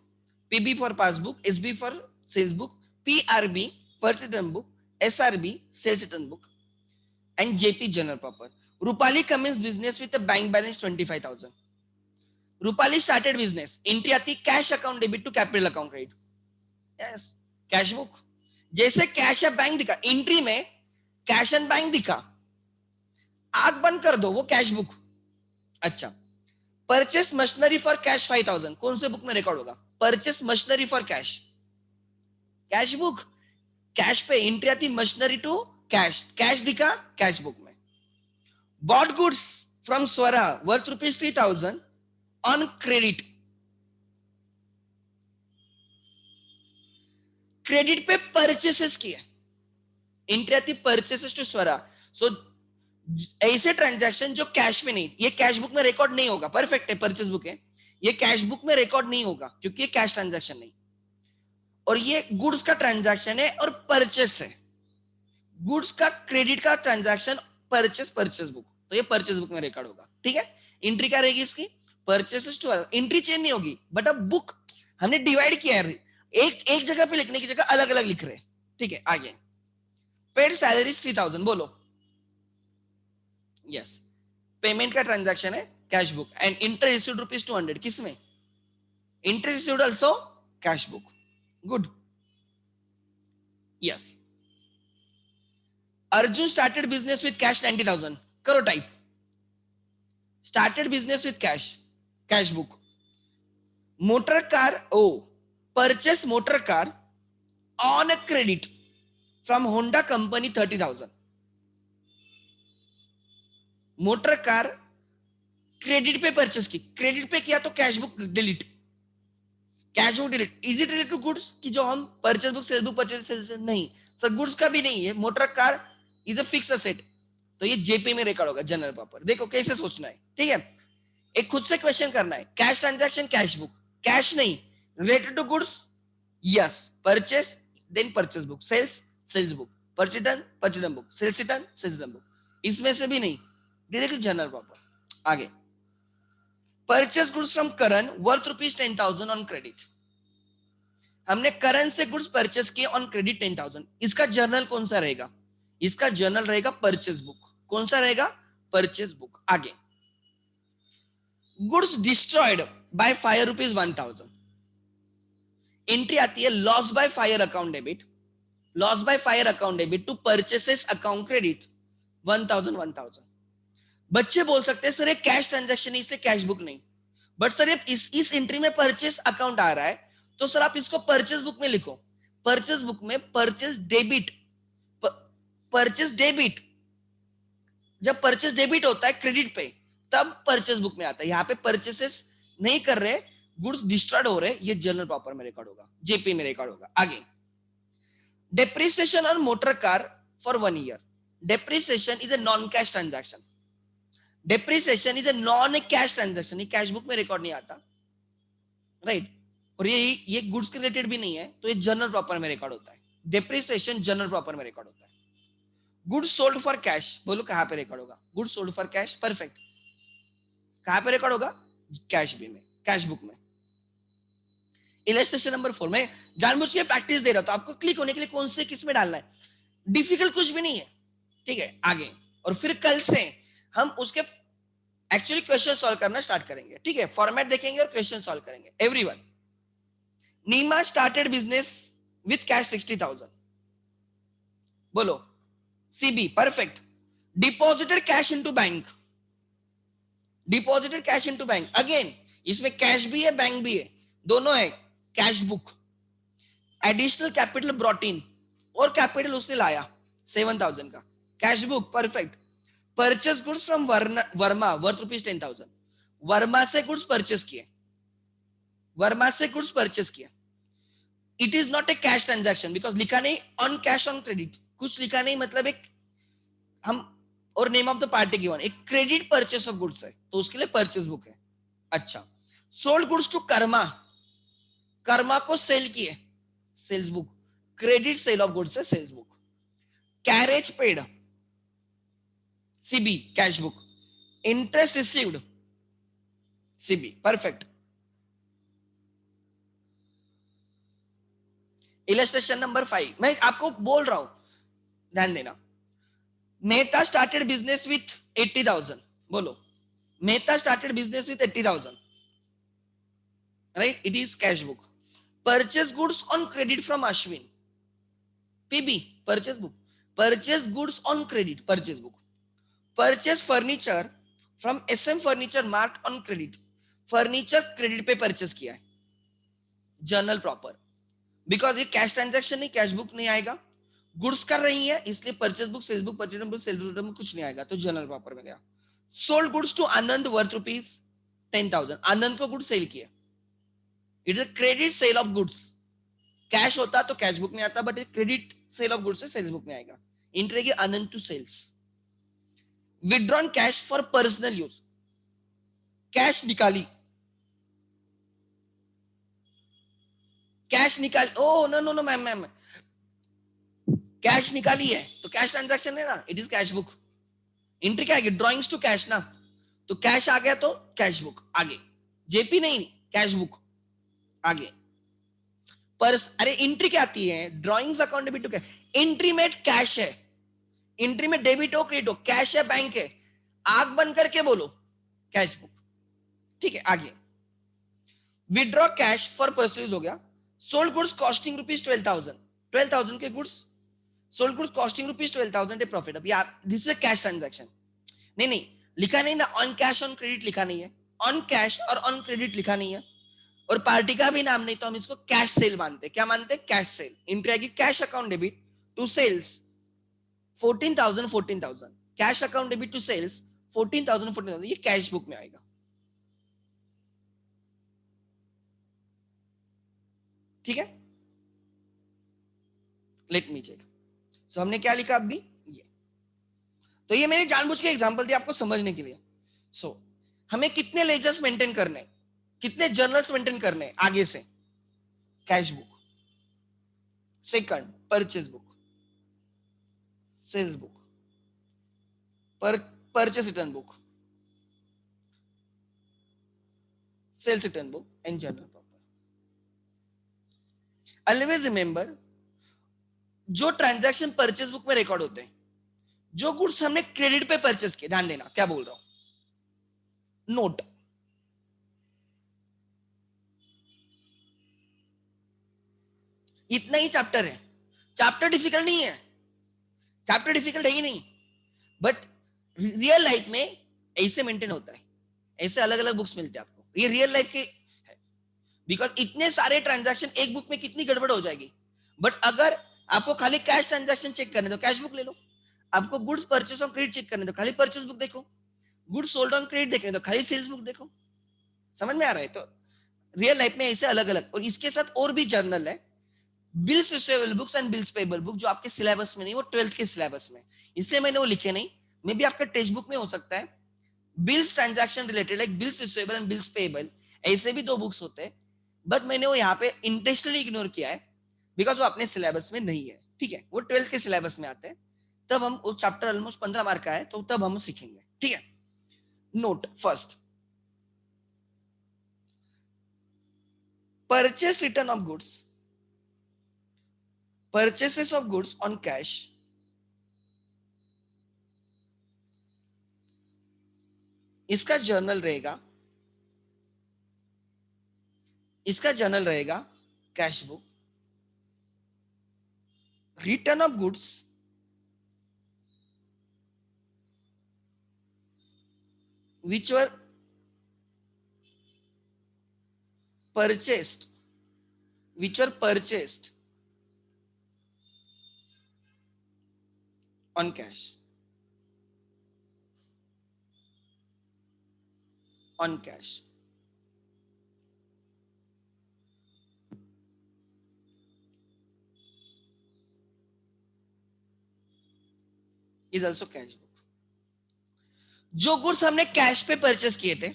PB for passbook, SB for sales book, PRB purchase return book, SRB sales return book, and JP general proper. Rupali commenced business with a bank balance 25,000. Rupali started business. Entry आती cash account debit to capital account credit. Yes, cash book. जैसे cash या bank दिखा, entry में cash and bank दिखा, आग बंद कर दो, वो कैश बुक. अच्छा, परचेस मशीनरी फॉर कैश 5,000 कौन से बुक में रिकॉर्ड होगा? Purchase machinery for cash, cash book. Cash पे एंट्री आती मशीनरी टू कैश, कैश दिखा कैश बुक में. Bought goods from Swara worth ₹3,000 on credit. Credit पे परचेसेस किए, एंट्री आती परचेसेस टू स्वरा. सो ऐसे ट्रांजैक्शन जो कैश में नहीं, ये कैश बुक में रिकॉर्ड नहीं होगा. परफेक्ट है, परचेस बुक है, ये कैश बुक में रिकॉर्ड नहीं होगा क्योंकि ये कैश ट्रांजैक्शन नहीं. और ये गुड्स का ट्रांजैक्शन है और परचेस है. गुड्स का क्रेडिट का ट्रांजैक्शन, परचेस बुक, तो ये परचेस बुक में रिकॉर्ड होगा. ठीक है, एंट्री क्या रहेगी इसकी? Purchases to. एंट्री चेंज नहीं होगी, बट अब बुक हमने डिवाइड किया है. एक जगह पे लिखने की जगह अलग अलग लिख रहे हैं. ठीक है, आगे. पेड सैलरी 3,000 बोलो. यस, पेमेंट का ट्रांजैक्शन है cash book. And interest received ₹200 किसमें? Interest received also cash book. Good. Yes. Arjun started business with cash 90,000. करो type. Started business with cash, cash book. Motor car, purchase motor car on a credit from Honda company 30,000. Motor car credit पे purchase की, credit पे किया तो cash book delete, cash book delete. Is it related to goods की जो हम purchase book, sales book, purchase sales नहीं sir, goods का भी नहीं है. Motor car is a fix asset, तो ये जेपी में रिकॉर्ड होगा जनरल प्रॉपर. देखो कैसे सोचना है. ठीक है, एक खुद से क्वेश्चन करना है. Cash transaction cash book, cash नहीं, related to goods yes, purchase then purchase book, sales sales book, purchase return book, sales return book. इसमें से भी नहीं, डायरेक्टली जनरल प्रॉपर. आगे purchase goods from Karan worth ₹10,000 on credit. हमने करण से goods purchase किए on credit 10,000. इसका जर्नल कौन सा रहेगा? इसका जर्नल रहेगा परचेस बुक. कौन सा रहेगा? Purchase book. आगे, goods destroyed by fire ₹1,000. Entry आती है loss by fire account debit. Loss by fire account debit to purchases account credit 1,000. बच्चे बोल सकते हैं सर ये कैश ट्रांजैक्शन है इसलिए कैश बुक नहीं. बट सर ये इस एंट्री में परचेस अकाउंट आ रहा है तो सर आप इसको परचेस बुक में लिखो. परचेस बुक में परचेस डेबिट, परचेस डेबिट, जब परचेस डेबिट होता है क्रेडिट पे तब परचेस बुक में आता है. यहाँ पे परचेसेस नहीं कर रहे, गुड्स डिस्ट्रॉयड हो रहे, ये जर्नल प्रॉपर में रिकॉर्ड होगा, जेपी में रिकॉर्ड होगा. आगे, depreciation on motor car for 1 year. Depreciation is a non-cash transaction. Depreciation is a non-cash transaction. ये कैश बुक में रिकॉर्ड नहीं आता, राइट? और ये गुड्स के रिलेटेड भी नहीं है तो ये जर्नल प्रॉपर में रिकॉर्ड होता है. डेप्रिसिएशन जर्नल प्रॉपर में रिकॉर्ड होता है. गुड्स सोल्ड फॉर कैश, बोलो कहां पे रिकॉर्ड होगा? Goods sold for cash. Perfect. कहां पे रिकॉर्ड होगा? कैश बी में, कैश बुक में. इलस्ट्रेशन नंबर 4 में जानबूझ के प्रैक्टिस दे रहा हूं तो आपको क्लिक होने के लिए कौन से किस में डालना है. डिफिकल्ट कुछ भी नहीं है, ठीक है. आगे, और फिर कल से हम उसके एक्चुअली क्वेश्चन सॉल्व करना स्टार्ट करेंगे, ठीक है. फॉर्मेट देखेंगे और क्वेश्चन सॉल्व करेंगे. Everyone, Neema started business with cash 60,000. बोलो CB. Perfect. Deposited cash into bank. Deposited cash into bank. Again इसमें कैश भी है बैंक भी है, दोनों है. Cash book. Additional capital brought in, और कैपिटल उसने लाया 7,000 का. Cash book. Perfect. Purchase goods from Verma worth ₹10,000. Verma से गुड्स परचेस किए, वर्मा से गुड्स परचेस किए. It is not a cash transaction because लिखा नहीं ऑन कैश ऑन क्रेडिट, कुछ लिखा नहीं. मतलब एक हम और name of the party given, एक क्रेडिट परचेस ऑफ गुड्स है तो उसके लिए परचेस बुक है. अच्छा. Sold goods to Karma, Karma को सेल किए, sales book. Credit sale of goods है sales book. Carriage paid, CB cash book. Interest received, CB. Perfect. Illustration number 5 मैं आपको बोल रहा हूं, ध्यान देना. Mehta started business with 80,000. बोलो Mehta started business with 80,000, right? It is cash book. Purchase goods on credit from Ashwin, PB. Purchase book. Purchase goods on credit, purchase book. Purchase furniture from SM furniture mark on credit. Furniture credit पे purchase किया है, journal proper. Because ये cash transaction नहीं, cash book नहीं आएगा. Goods कर रही है इसलिए purchase book, sales book, purchase book, sales book में कुछ नहीं आएगा तो जर्नल प्रॉपर में गया. Sold goods to Anand worth ₹10,000. Anand को गुड्स सेल किया. It is a credit sale of goods. Cash होता तो कैश बुक में आता, but credit sale of goods से सेल्स बुक में आएगा. एंट्री की Anand to sales. Withdrawn cash for personal use, cash निकाली, कैश निकाल. Oh no no no ma'am, cash निकाली है तो कैश ट्रांजैक्शन है ना, it is cash book. Entry क्या आएगी? ड्रॉइंग्स टू कैश ना, तो कैश आ गया तो कैश बुक. आगे जेपी नहीं, कैश बुक. आगे अरे एंट्री क्या आती है? Drawings account debit to cash. Entry में कैश है, एंट्री में डेबिट हो क्रेडिट हो, कैश है बैंक है, आग बंद करके बोलो कैश बुक, ठीक है. आगे withdraw cash for personal use हो गया. Sold goods costing ₹12,000. 12,000 के goods sold goods costing ₹12,000 profit. अब यार this is a cash transaction. नहीं लिखा नहीं ना, ऑन कैश ऑन क्रेडिट लिखा नहीं है, ऑन कैश और ऑन क्रेडिट लिखा नहीं है, और पार्टी का भी नाम नहीं, तो हम इसको कैश सेल मानते. क्या मानते? Cash sale. एंट्री आएगी cash account debit to sales 14,000. Cash account debit to sales 14,000. ये कैश बुक में आएगा, ठीक है. Let me check. सो हमने क्या लिखा अभी? ये तो ये मैंने जानबूझ के एग्जांपल दिया आपको समझने के लिए. सो हमें कितने लेजर्स मेंटेन करने, कितने जर्नल्स मेंटेन करने आगे से? Cash book, second purchase book, sales book, purchase return book, sales return book and general purpose. Always remember, जो ट्रांजैक्शन परचेस बुक में रिकॉर्ड होते हैं, जो गुड्स हमने क्रेडिट पे परचेस किए, ध्यान देना क्या बोल रहा हूं, नोट, इतना ही चैप्टर है। चैप्टर डिफिकल्ट नहीं है, चैप्टर डिफिकल्ट है ही नहीं, बट रियल लाइफ में ऐसे मेंटेन होता है, ऐसे अलग अलग बुक्स मिलते हैं आपको, ये रियल लाइफ के है। बिकॉज इतने सारे ट्रांजैक्शन एक बुक में कितनी गड़बड़ हो जाएगी। बट अगर आपको खाली कैश ट्रांजैक्शन चेक करने तो कैश बुक ले लो, आपको goods purchase on credit check करने तो खाली परचेस बुक देखो, गुड्स सोल्ड ऑन क्रेडिट देखने तो खाली सेल्स बुक देखो। समझ में आ रहा है? तो रियल लाइफ में ऐसे अलग अलग, और इसके साथ और भी जर्नल है, bills receivable books and bills payable book, जो आपके सिलेबस में नहीं, वो 12th के सिलेबस में, इसलिए मैंने वो लिखे नहीं, मे बी आपका टेक्स्ट बुक में हो सकता है। Bills transaction related like bills receivable and bills payable, ऐसे भी 2 बुक्स होते हैं, बट मैंने वो यहाँ पे इंटेंशनली इग्नोर किया है बिकॉज वो अपने सिलेबस में नहीं है। ठीक है, वो 12th के सिलेबस में आते हैं, तब हम वो चैप्टर ऑलमोस्ट 15 मार्क का है, तो तब हम सीखेंगे। ठीक है, node first, purchase return of goods, purchases of goods on cash, इसका जर्नल रहेगा, इसका जर्नल रहेगा cash book. Return of goods which were purchased, which were purchased on cash, on cash, is also cash book। जो goods हमने cash पे purchase किए थे,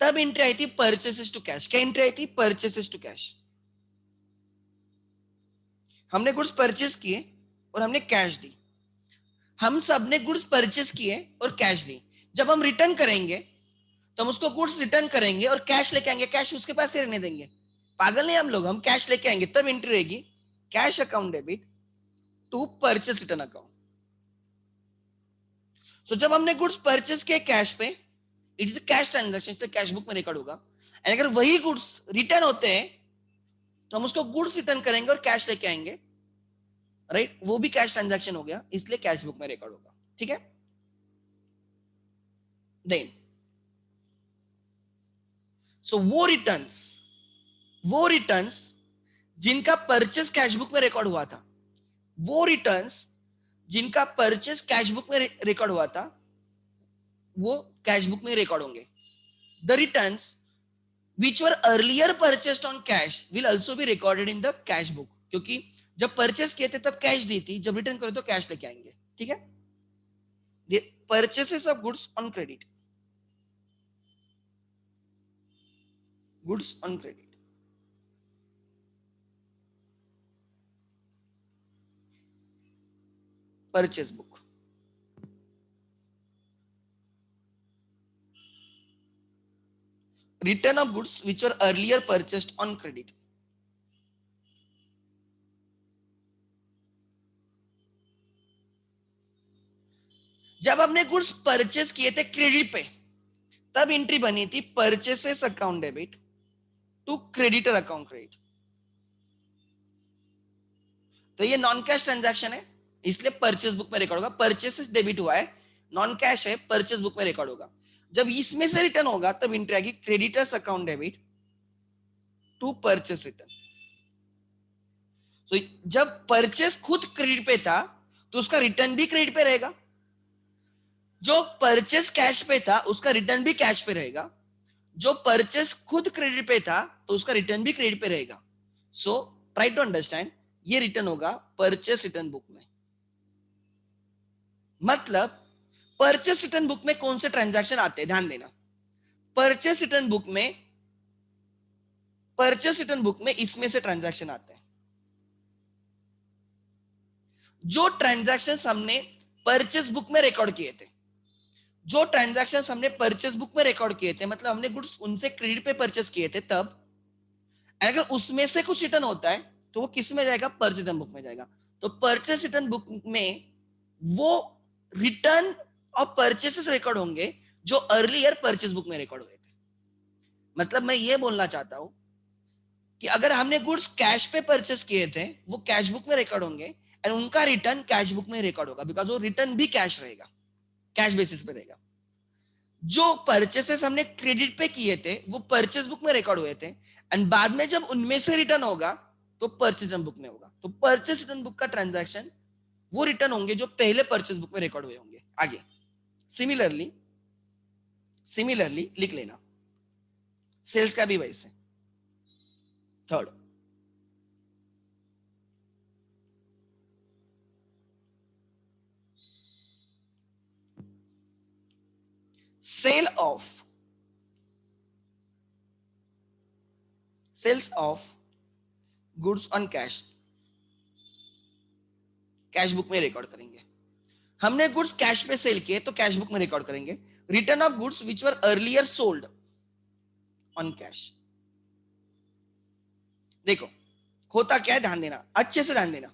तब एंट्री आई थी परचेसेस टू कैश। क्या एंट्री आई थी? Purchases to cash. हमने गुड्स परचेस किए और हमने कैश दी, हम सब ने गुड्स परचेस किए और कैश दी। जब हम रिटर्न करेंगे तो हम उसको गुड्स रिटर्न करेंगे और कैश लेके आएंगे, कैश उसके पास ही रहने देंगे। पागल नहीं हम लोग, हम कैश लेके आएंगे, तब एंट्री रहेगी cash account debit to purchase return account. So जब हमने गुड्स परचेस किए कैश पे, इट इज कैश ट्रांजैक्शन, इसलिए कैश बुक में रिकॉर्ड होगा। एंड अगर वही गुड्स रिटर्न होते हैं तो हम उसको गुड्स रिटर्न करेंगे और कैश लेके आएंगे, राइट? वो भी कैश ट्रांजैक्शन हो गया, इसलिए कैश बुक में रिकॉर्ड होगा। ठीक है, देन सो वो रिटर्न्स जिनका परचेस कैश बुक में रिकॉर्ड हुआ था, वो रिटर्न्स जिनका परचेस कैश बुक में रिकॉर्ड हुआ था, वो कैश बुक में रिकॉर्ड होंगे। The returns which were earlier purchased on cash will also be recorded in the cash book, क्योंकि जब परचेस किए थे तब कैश दी थी, जब रिटर्न करो तो कैश लेके आएंगे। ठीक है, the purchases of goods on credit, goods on credit, purchase book, return of goods which were earlier purchased on credit। जब हमने गुड्स परचेस किए थे क्रेडिट पे, तब एंट्री बनी थी purchases account debit to creditor account credit. तो ये नॉन कैश ट्रांजैक्शन है, इसलिए परचेस बुक में रिकॉर्ड होगा। परचेसेस डेबिट हुआ है, नॉन कैश है, परचेस बुक में रिकॉर्ड होगा। जब इसमें से रिटर्न होगा तब एंट्री आएगी creditors account debit to purchase return. तो जब परचेस खुद क्रेडिट पे था तो उसका रिटर्न भी क्रेडिट पे रहेगा, जो परचेस कैश पे था उसका रिटर्न भी कैश पे रहेगा, जो परचेस खुद क्रेडिट पे था तो उसका रिटर्न भी क्रेडिट पे रहेगा। सो ट्राई टू अंडरस्टैंड, ये रिटर्न होगा परचेस रिटर्न बुक में। मतलब परचेस रिटर्न बुक में कौन से ट्रांजैक्शन आते हैं, ध्यान देना। परचेस रिटर्न बुक में इसमें से ट्रांजैक्शन आते हैं। जो ट्रांजैक्शन हमने परचेस बुक में रिकॉर्ड किए थे जो ट्रांजैक्शंस हमने परचेस बुक में रिकॉर्ड किए थे, मतलब हमने गुड्स उनसे क्रेडिट पे परचेस किए थे तब, अगर उसमें से कुछ रिटर्न होता है तो वो किस में जाएगा? परचेस रिटर्न बुक में जाएगा। तो परचेस रिटर्न बुक में वो रिटर्न और परचेसेस रिकॉर्ड होंगे जो अर्लियर परचेस बुक में रिकॉर्ड हुए थे। मतलब मैं ये बोलना चाहता हूं कि अगर हमने गुड्स कैश पे परचेस किए थे वो कैश बुक में रिकॉर्ड होंगे, एंड उनका रिटर्न कैश बुक में रिकॉर्ड होगा, बिकॉज वो रिटर्न भी कैश रहेगा, कैश बेसिस पे रहेगा। जो परचेसेस हमने क्रेडिट पे किए थे वो परचेस बुक में रिकॉर्ड हुए थे, एंड बाद में जब उनमें से रिटर्न होगा तो परचेस रिटर्न बुक में होगा। तो परचेस रिटर्न बुक का ट्रांजैक्शन वो रिटर्न होंगे जो पहले परचेस बुक में रिकॉर्ड हुए होंगे। आगे सिमिलरली लिख लेना, सेल्स का भी वैसे। Third, sale of goods on cash, cash book में रिकॉर्ड करेंगे। हमने गुड्स कैश पे सेल किए तो कैश बुक में रिकॉर्ड करेंगे। Return of goods which were earlier sold on cash. देखो होता क्या है, ध्यान देना, अच्छे से ध्यान देना।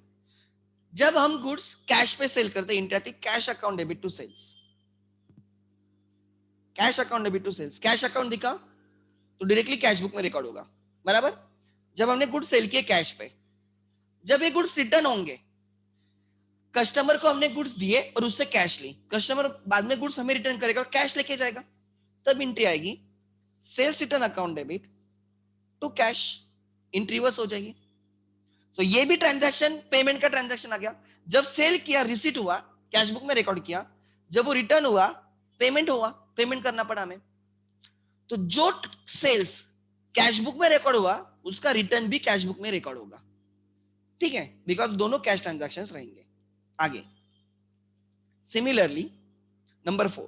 जब हम गुड्स कैश पे सेल करते हैं, एंट्री आती cash account debit to sales. Cash account debit to sales, cash account दिखा तो डायरेक्टली कैश बुक में रिकॉर्ड होगा, बराबर। जब हमने गुड्स सेल किए कैश पे, जब ये गुड्स रिटर्न होंगे, कस्टमर को हमने गुड्स दिए और उससे कैश ली, कस्टमर बाद में गुड्स हमें रिटर्न करेगा और कैश लेके जाएगा, तब एंट्री आएगी sales return account debit to cash, entry reverse हो जाएगी। तो ये भी ट्रांजैक्शन, पेमेंट का ट्रांजैक्शन आ गया। जब सेल किया, रिसीट हुआ, कैश बुक में रिकॉर्ड किया, जब वो रिटर्न हुआ, पेमेंट हुआ, पेमेंट करना पड़ा हमें। तो जो सेल्स कैश बुक में रिकॉर्ड हुआ उसका रिटर्न भी कैश बुक में रिकॉर्ड होगा, ठीक है, बिकॉज दोनों कैश ट्रांजैक्शंस रहेंगे। आगे similarly number 4,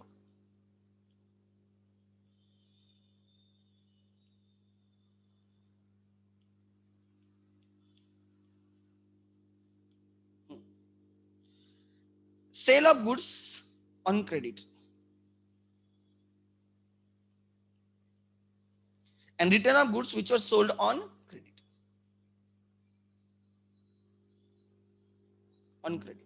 sale of goods on credit and return of goods which were sold on credit, on credit।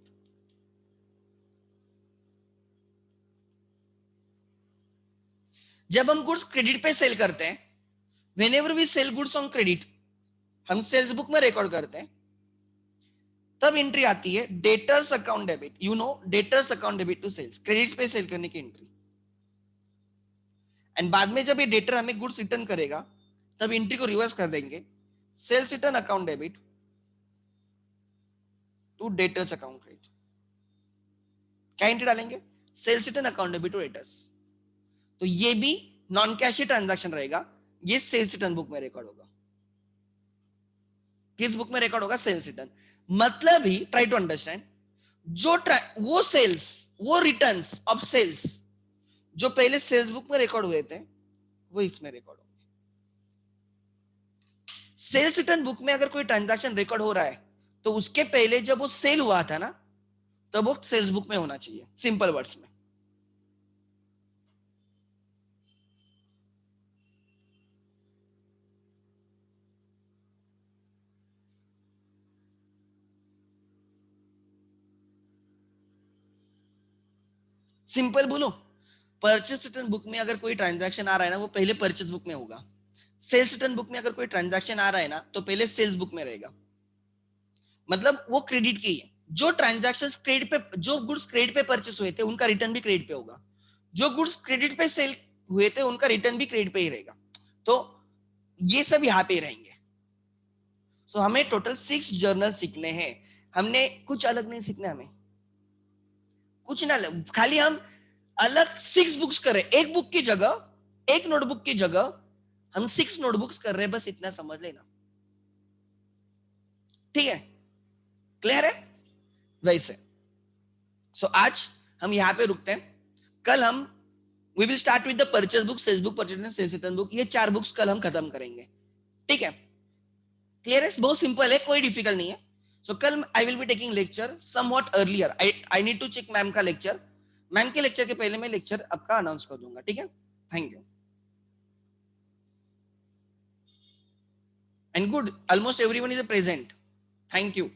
जब हम गुड्स क्रेडिट पे सेल करते हैं, whenever we sell goods on credit, हम सेल्स बुक में record करते हैं, तब एंट्री आती है debtors account debit, you know debtors account debit to sales, credit पे सेल करने की एंट्री। एंड बाद में जब ये डेटर हमें गुड्स रिटर्न करेगा तब एंट्री को रिवर्स कर देंगे, sales return account debit to debtors account credit. क्या एंट्री डालेंगे? Sales return account debit to debtors. तो ये भी नॉन कैश ट्रांजैक्शन रहेगा, ये सेल्स रिटर्न बुक में रिकॉर्ड होगा। किस बुक में रिकॉर्ड होगा? Sales return. मतलब ही ट्राई टू अंडरस्टैंड, जो वो सेल्स, वो रिटर्न्स ऑफ सेल्स जो पहले सेल्स बुक में रिकॉर्ड हुए थे वो इसमें रिकॉर्ड होंगे। सेल्स रिटर्न बुक में अगर कोई ट्रांजैक्शन रिकॉर्ड हो रहा है तो उसके पहले जब वो सेल हुआ था ना, तब वो सेल्स बुक में होना चाहिए, सिंपल वर्ड्स में। सिंपल बोलो, परचेस रिटर्न बुक में अगर कोई ट्रांजैक्शन आ रहा है ना वो पहले परचेस बुक में होगा। सेल्स रिटर्न बुक में अगर कोई ट्रांजैक्शन आ रहा है ना तो पहले सेल्स बुक में रहेगा, मतलब वो क्रेडिट की है। जो ट्रांजैक्शन क्रेडिट पे, जो गुड्स क्रेडिट पे परचेस हुए थे उनका रिटर्न भी क्रेडिट पे होगा, जो गुड्स क्रेडिट पे सेल हुए थे उनका रिटर्न भी क्रेडिट पे ही रहेगा। तो ये सब यहाँ पे रहेंगे। सो हमें टोटल 6 जर्नल सीखने हैं, हमने कुछ अलग नहीं सीखना, हमें कुछ ना, खाली हम अलग 6 बुक्स कर रहे हैं, एक बुक की जगह, एक नोटबुक की जगह हम 6 नोटबुक्स कर रहे हैं, बस इतना समझ लेना, ठीक है, क्लियर है? वैसे सो आज हम यहाँ पे रुकते हैं, कल हम we will start with the purchase book, sales book, purchase and sales return book. ये 4 बुक्स कल हम खत्म करेंगे, ठीक है, क्लियर है? बहुत सिंपल है, कोई डिफिकल्ट नहीं है। सो कल I will be taking lecture somewhat earlier, I need to check ma'am का लेक्चर, मैम के लेक्चर के पहले मैं लेक्चर आपका अनाउंस कर दूंगा, ठीक है? Thank you. And good, almost everyone is present, thank you.